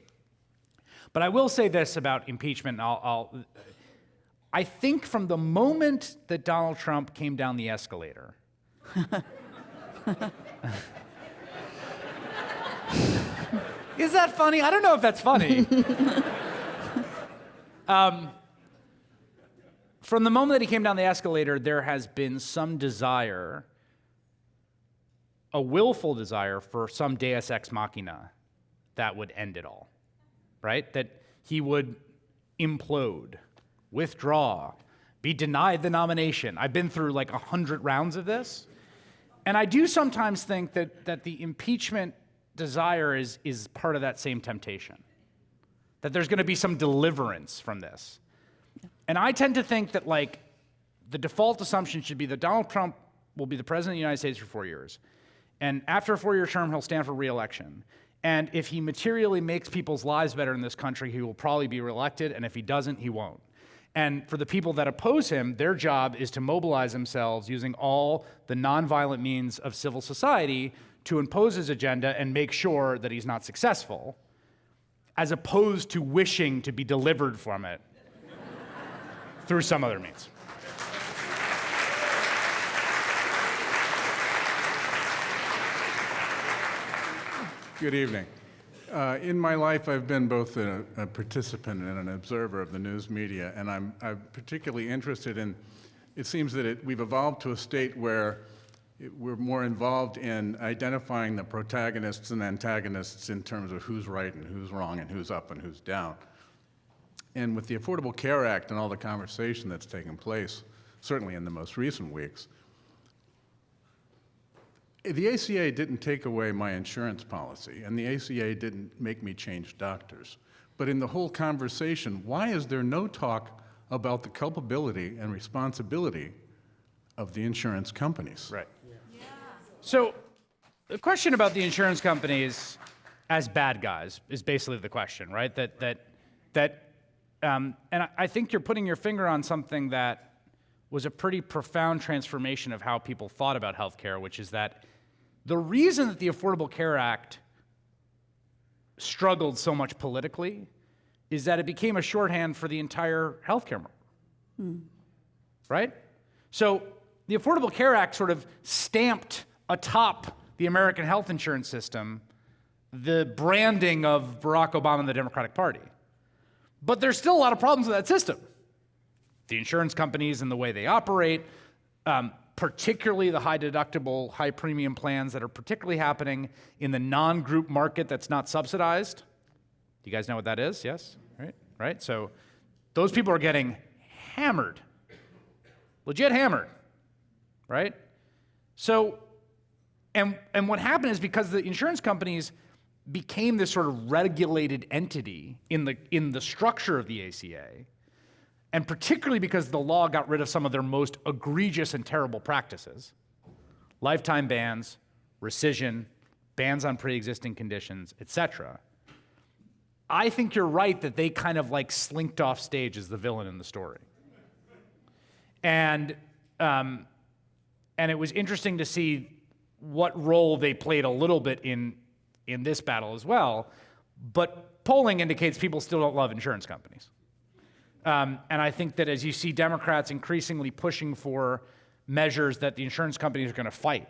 But I will say this about impeachment. I think from the moment that Donald Trump came down the escalator, is that funny? I don't know if that's funny. From the moment that he came down the escalator, there has been some desire, a willful desire for some deus ex machina that would end it all, right? That he would implode, withdraw, be denied the nomination. I've been through 100 rounds of this. And I do sometimes think that the impeachment desire is part of that same temptation, that there's going to be some deliverance from this. And I tend to think that the default assumption should be that Donald Trump will be the president of the United States for 4 years. And after a 4-year term, he'll stand for re-election. And if he materially makes people's lives better in this country, he will probably be reelected. And if he doesn't, he won't. And for the people that oppose him, their job is to mobilize themselves using all the nonviolent means of civil society to impose his agenda and make sure that he's not successful, as opposed to wishing to be delivered from it through some other means. Good evening. In my life, I've been both a participant and an observer of the news media, and I'm particularly interested in, it seems that we've evolved to a state where we're more involved in identifying the protagonists and antagonists in terms of who's right and who's wrong and who's up and who's down. And with the Affordable Care Act and all the conversation that's taken place, certainly in the most recent weeks, the ACA didn't take away my insurance policy, and the ACA didn't make me change doctors. But in the whole conversation, why is there no talk about the culpability and responsibility of the insurance companies? Right. Yeah. So the question about the insurance companies as bad guys is basically the question, right? And I think you're putting your finger on something that was a pretty profound transformation of how people thought about healthcare, which is that the reason that the Affordable Care Act struggled so much politically is that it became a shorthand for the entire healthcare market, right? So the Affordable Care Act sort of stamped atop the American health insurance system the branding of Barack Obama and the Democratic Party. But there's still a lot of problems with that system. The insurance companies and the way they operate, particularly the high deductible, high premium plans that are particularly happening in the non-group market that's not subsidized. Do you guys know what that is? Yes? Right? So those people are getting hammered, legit hammered, right? So, and what happened is because the insurance companies became this sort of regulated entity in the structure of the ACA, and particularly because the law got rid of some of their most egregious and terrible practices, lifetime bans, rescission, bans on pre-existing conditions, etc. I think you're right that they kind of like slinked off stage as the villain in the story. And it was interesting to see what role they played a little bit in this battle as well, but polling indicates people still don't love insurance companies. And I think that as you see Democrats increasingly pushing for measures that the insurance companies are going to fight,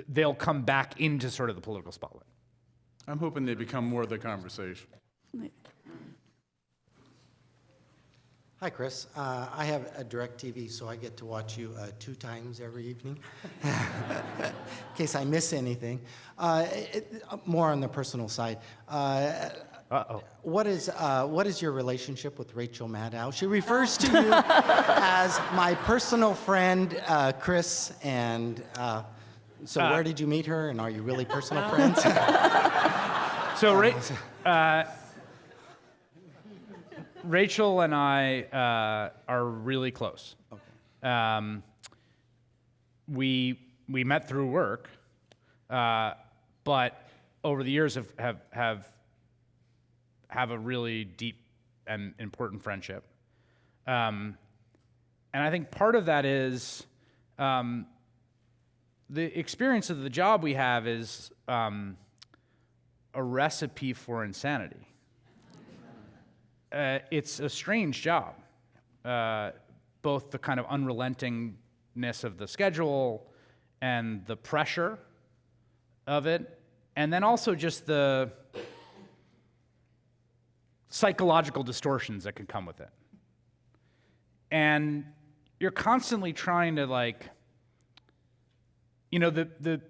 they'll come back into sort of the political spotlight. I'm hoping they become more of the conversation. Hi, Chris. I have a DirecTV, so I get to watch you 2 times every evening, in case I miss anything. More on the personal side. What is your relationship with Rachel Maddow? She refers to you as my personal friend, Chris, and so where did you meet her, and are you really personal friends? So Rachel and I are really close. Okay. We met through work, but over the years have a really deep and important friendship. And I think part of that is the experience of the job we have is a recipe for insanity. It's a strange job, both the kind of unrelentingness of the schedule and the pressure of it, and then also just the psychological distortions that can come with it. And you're constantly trying to the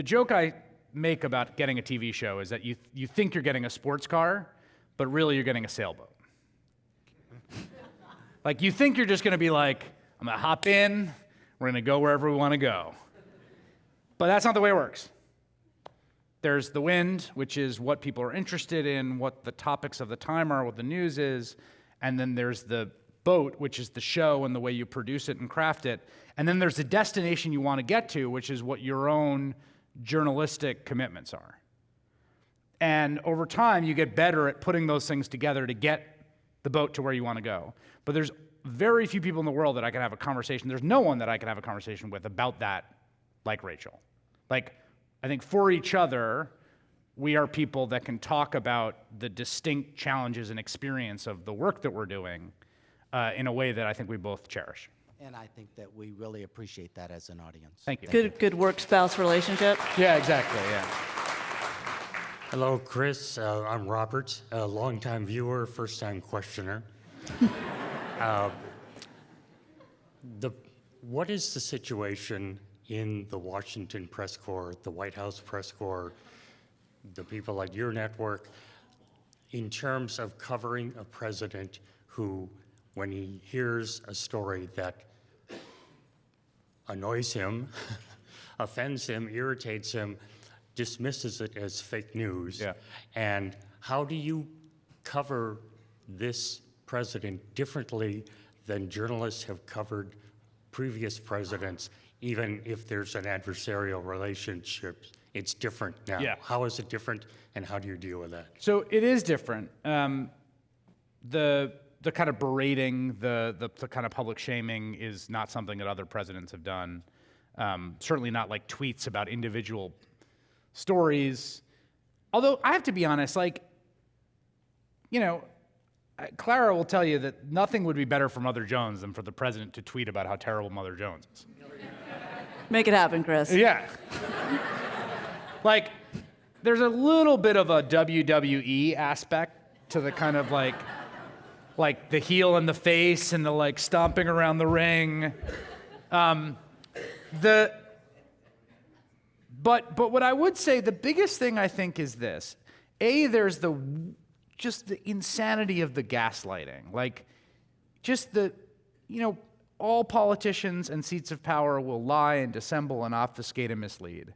joke I make about getting a TV show is that you think you're getting a sports car, but really you're getting a sailboat. Like, you think you're just going to be like, I'm going to hop in, we're going to go wherever we want to go. But that's not the way it works. There's the wind, which is what people are interested in, what the topics of the time are, what the news is. And then there's the boat, which is the show and the way you produce it and craft it. And then there's the destination you want to get to, which is what your own journalistic commitments are. And over time, you get better at putting those things together to get the boat to where you want to go. But there's very few people in the world that I can have a conversation. There's no one that I can have a conversation with about that like Rachel. Like, I think for each other, we are people that can talk about the distinct challenges and experience of the work that we're doing in a way that I think we both cherish. And I think that we really appreciate that as an audience. Thank you. Good work-spouse relationship. Yeah, exactly, yeah. Hello, Chris. I'm Robert, a longtime viewer, first-time questioner. What is the situation in the Washington press corps, the White House press corps, the people at your network, in terms of covering a president who, when he hears a story that annoys him, offends him, irritates him, dismisses it as fake news? Yeah. And how do you cover this president differently than journalists have covered previous presidents, even if there's an adversarial relationship? It's different now. Yeah. How is it different, and how do you deal with that? So it is different. The kind of berating, the kind of public shaming is not something that other presidents have done. Certainly not like tweets about individual stories. Although I have to be honest, like, you know, Clara will tell you that nothing would be better for Mother Jones than for the president to tweet about how terrible Mother Jones is. Make it happen, Chris. Yeah. Like, there's a little bit of a WWE aspect to the kind of like the heel in the face and the like stomping around the ring. But what I would say, the biggest thing I think is this. There's just the insanity of the gaslighting. Like, just all politicians and seats of power will lie and dissemble and obfuscate and mislead.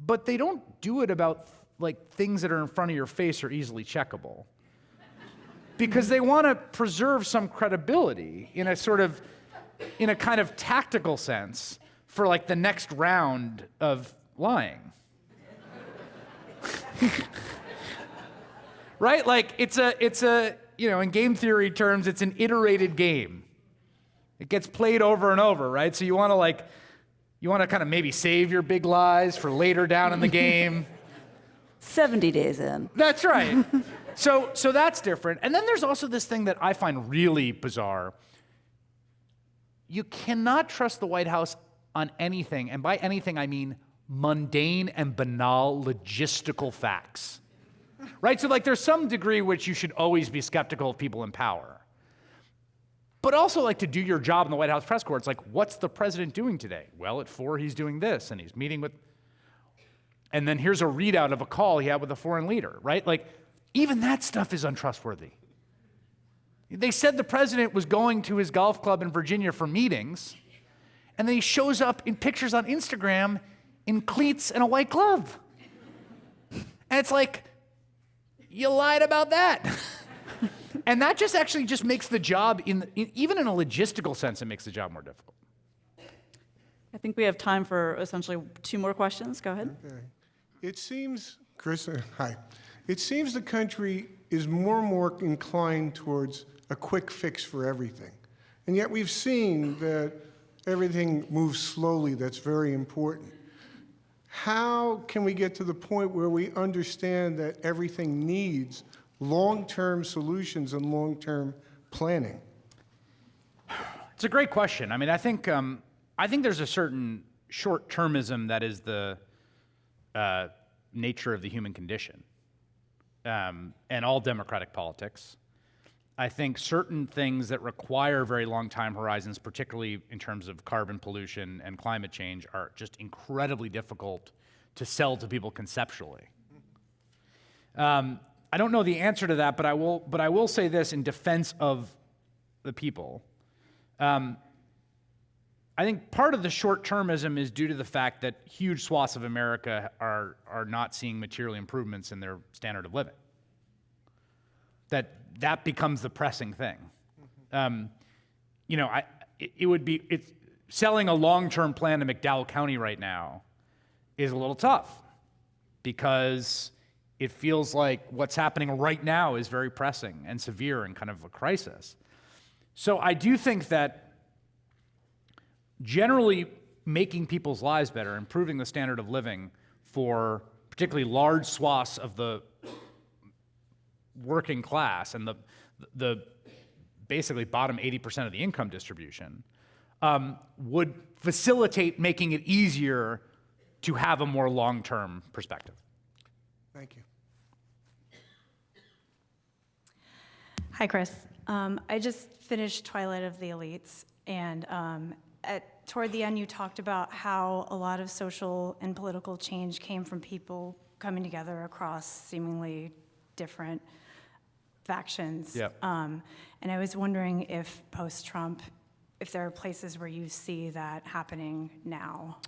But they don't do it about like things that are in front of your face or easily checkable. Because they want to preserve some credibility in a kind of tactical sense for like the next round of lying. Right? Like it's a in game theory terms, it's an iterated game. It gets played over and over, right? So you want to kind of maybe save your big lies for later down in the game. 70 days in. That's right. So that's different. And then there's also this thing that I find really bizarre. You cannot trust the White House on anything, and by anything I mean mundane and banal logistical facts. Right? So like there's some degree which you should always be skeptical of people in power. But also like to do your job in the White House press corps, it's like, what's the president doing today? Well, at 4 he's doing this, and he's meeting with, and then here's a readout of a call he had with a foreign leader, right? Like, even that stuff is untrustworthy. They said the president was going to his golf club in Virginia for meetings, and then he shows up in pictures on Instagram in cleats and a white glove. And it's like, you lied about that. And that just actually just makes the job, even in a logistical sense, it makes the job more difficult. I think we have time for essentially 2 more questions. Go ahead. Okay. It seems, Chris, hi. It seems the country is more and more inclined towards a quick fix for everything. And yet we've seen that everything moves slowly. That's very important. How can we get to the point where we understand that everything needs long-term solutions and long-term planning? It's a great question. I mean, I think there's a certain short-termism that is the nature of the human condition and all democratic politics. I think certain things that require very long time horizons, particularly in terms of carbon pollution and climate change, are just incredibly difficult to sell to people conceptually. I don't know the answer to that, but I will say this in defense of the people. I think part of the short-termism is due to the fact that huge swaths of America are not seeing material improvements in their standard of living. That becomes the pressing thing. It's selling a long-term plan to McDowell County right now is a little tough because it feels like what's happening right now is very pressing and severe and kind of a crisis. So I do think that generally making people's lives better, improving the standard of living for particularly large swaths of the working class and the basically bottom 80% of the income distribution, would facilitate making it easier to have a more long-term perspective. Thank you. Hi, Chris. I just finished Twilight of the Elites, and toward the end, you talked about how a lot of social and political change came from people coming together across seemingly different factions. Yep. And I was wondering if post-Trump, if there are places where you see that happening now.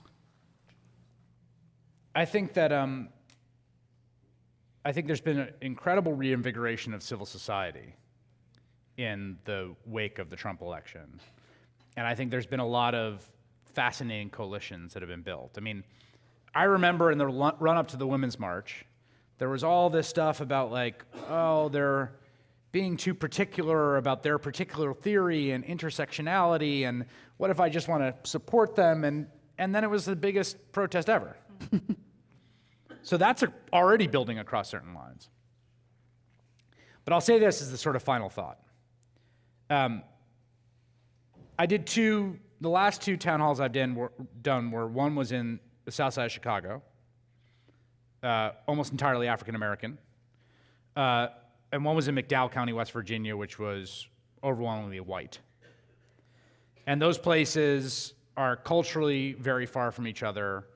I think that I think there's been an incredible reinvigoration of civil society in the wake of the Trump election. And I think there's been a lot of fascinating coalitions that have been built. I mean, I remember in the run-up to the Women's March, there was all this stuff about like, oh, they're being too particular about their particular theory and intersectionality, and what if I just want to support them? And then it was the biggest protest ever. So that's already building across certain lines. But I'll say this as the sort of final thought. I did the last two town halls I've done were one was in the south side of Chicago, almost entirely African American, and one was in McDowell County, West Virginia, which was overwhelmingly white. And those places are culturally very far from each other,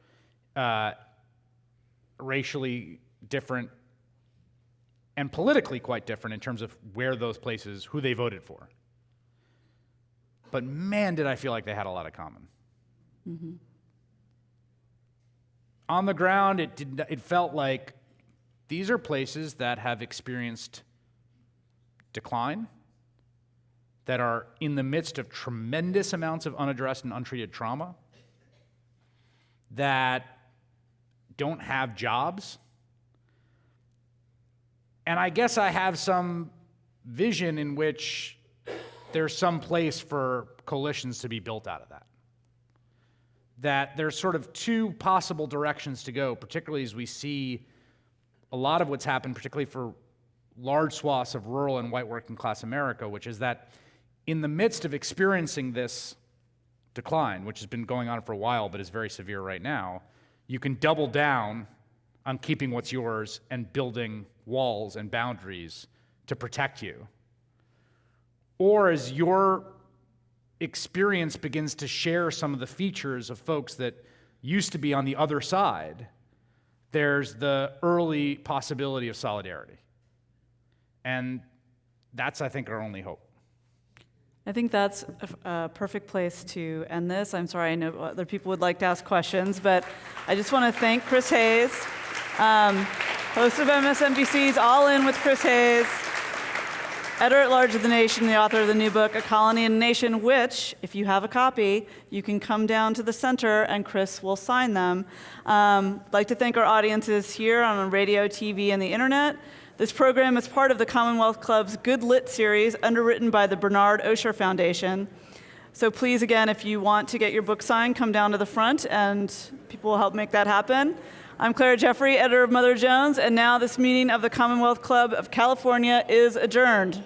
racially different, and politically quite different in terms of where those places, who they voted for. But man, did I feel like they had a lot of common. Mm-hmm. On the ground, it felt like these are places that have experienced decline, that are in the midst of tremendous amounts of unaddressed and untreated trauma, that don't have jobs. And I guess I have some vision in which there's some place for coalitions to be built out of that. That there's sort of two possible directions to go, particularly as we see a lot of what's happened, particularly for large swaths of rural and white working class America, which is that in the midst of experiencing this decline, which has been going on for a while but is very severe right now, you can double down on keeping what's yours and building walls and boundaries to protect you. Or as your experience begins to share some of the features of folks that used to be on the other side, there's the early possibility of solidarity. And that's, I think, our only hope. I think that's a perfect place to end this. I'm sorry, I know other people would like to ask questions, but I just want to thank Chris Hayes, host of MSNBC's All In with Chris Hayes, editor-at-large of The Nation, the author of the new book, A Colony and a Nation, which, if you have a copy, you can come down to the center and Chris will sign them. I'd like to thank our audiences here on radio, TV, and the internet. This program is part of the Commonwealth Club's Good Lit series, underwritten by the Bernard Osher Foundation. So please, again, if you want to get your book signed, come down to the front and people will help make that happen. I'm Clara Jeffrey, editor of Mother Jones, and now this meeting of the Commonwealth Club of California is adjourned.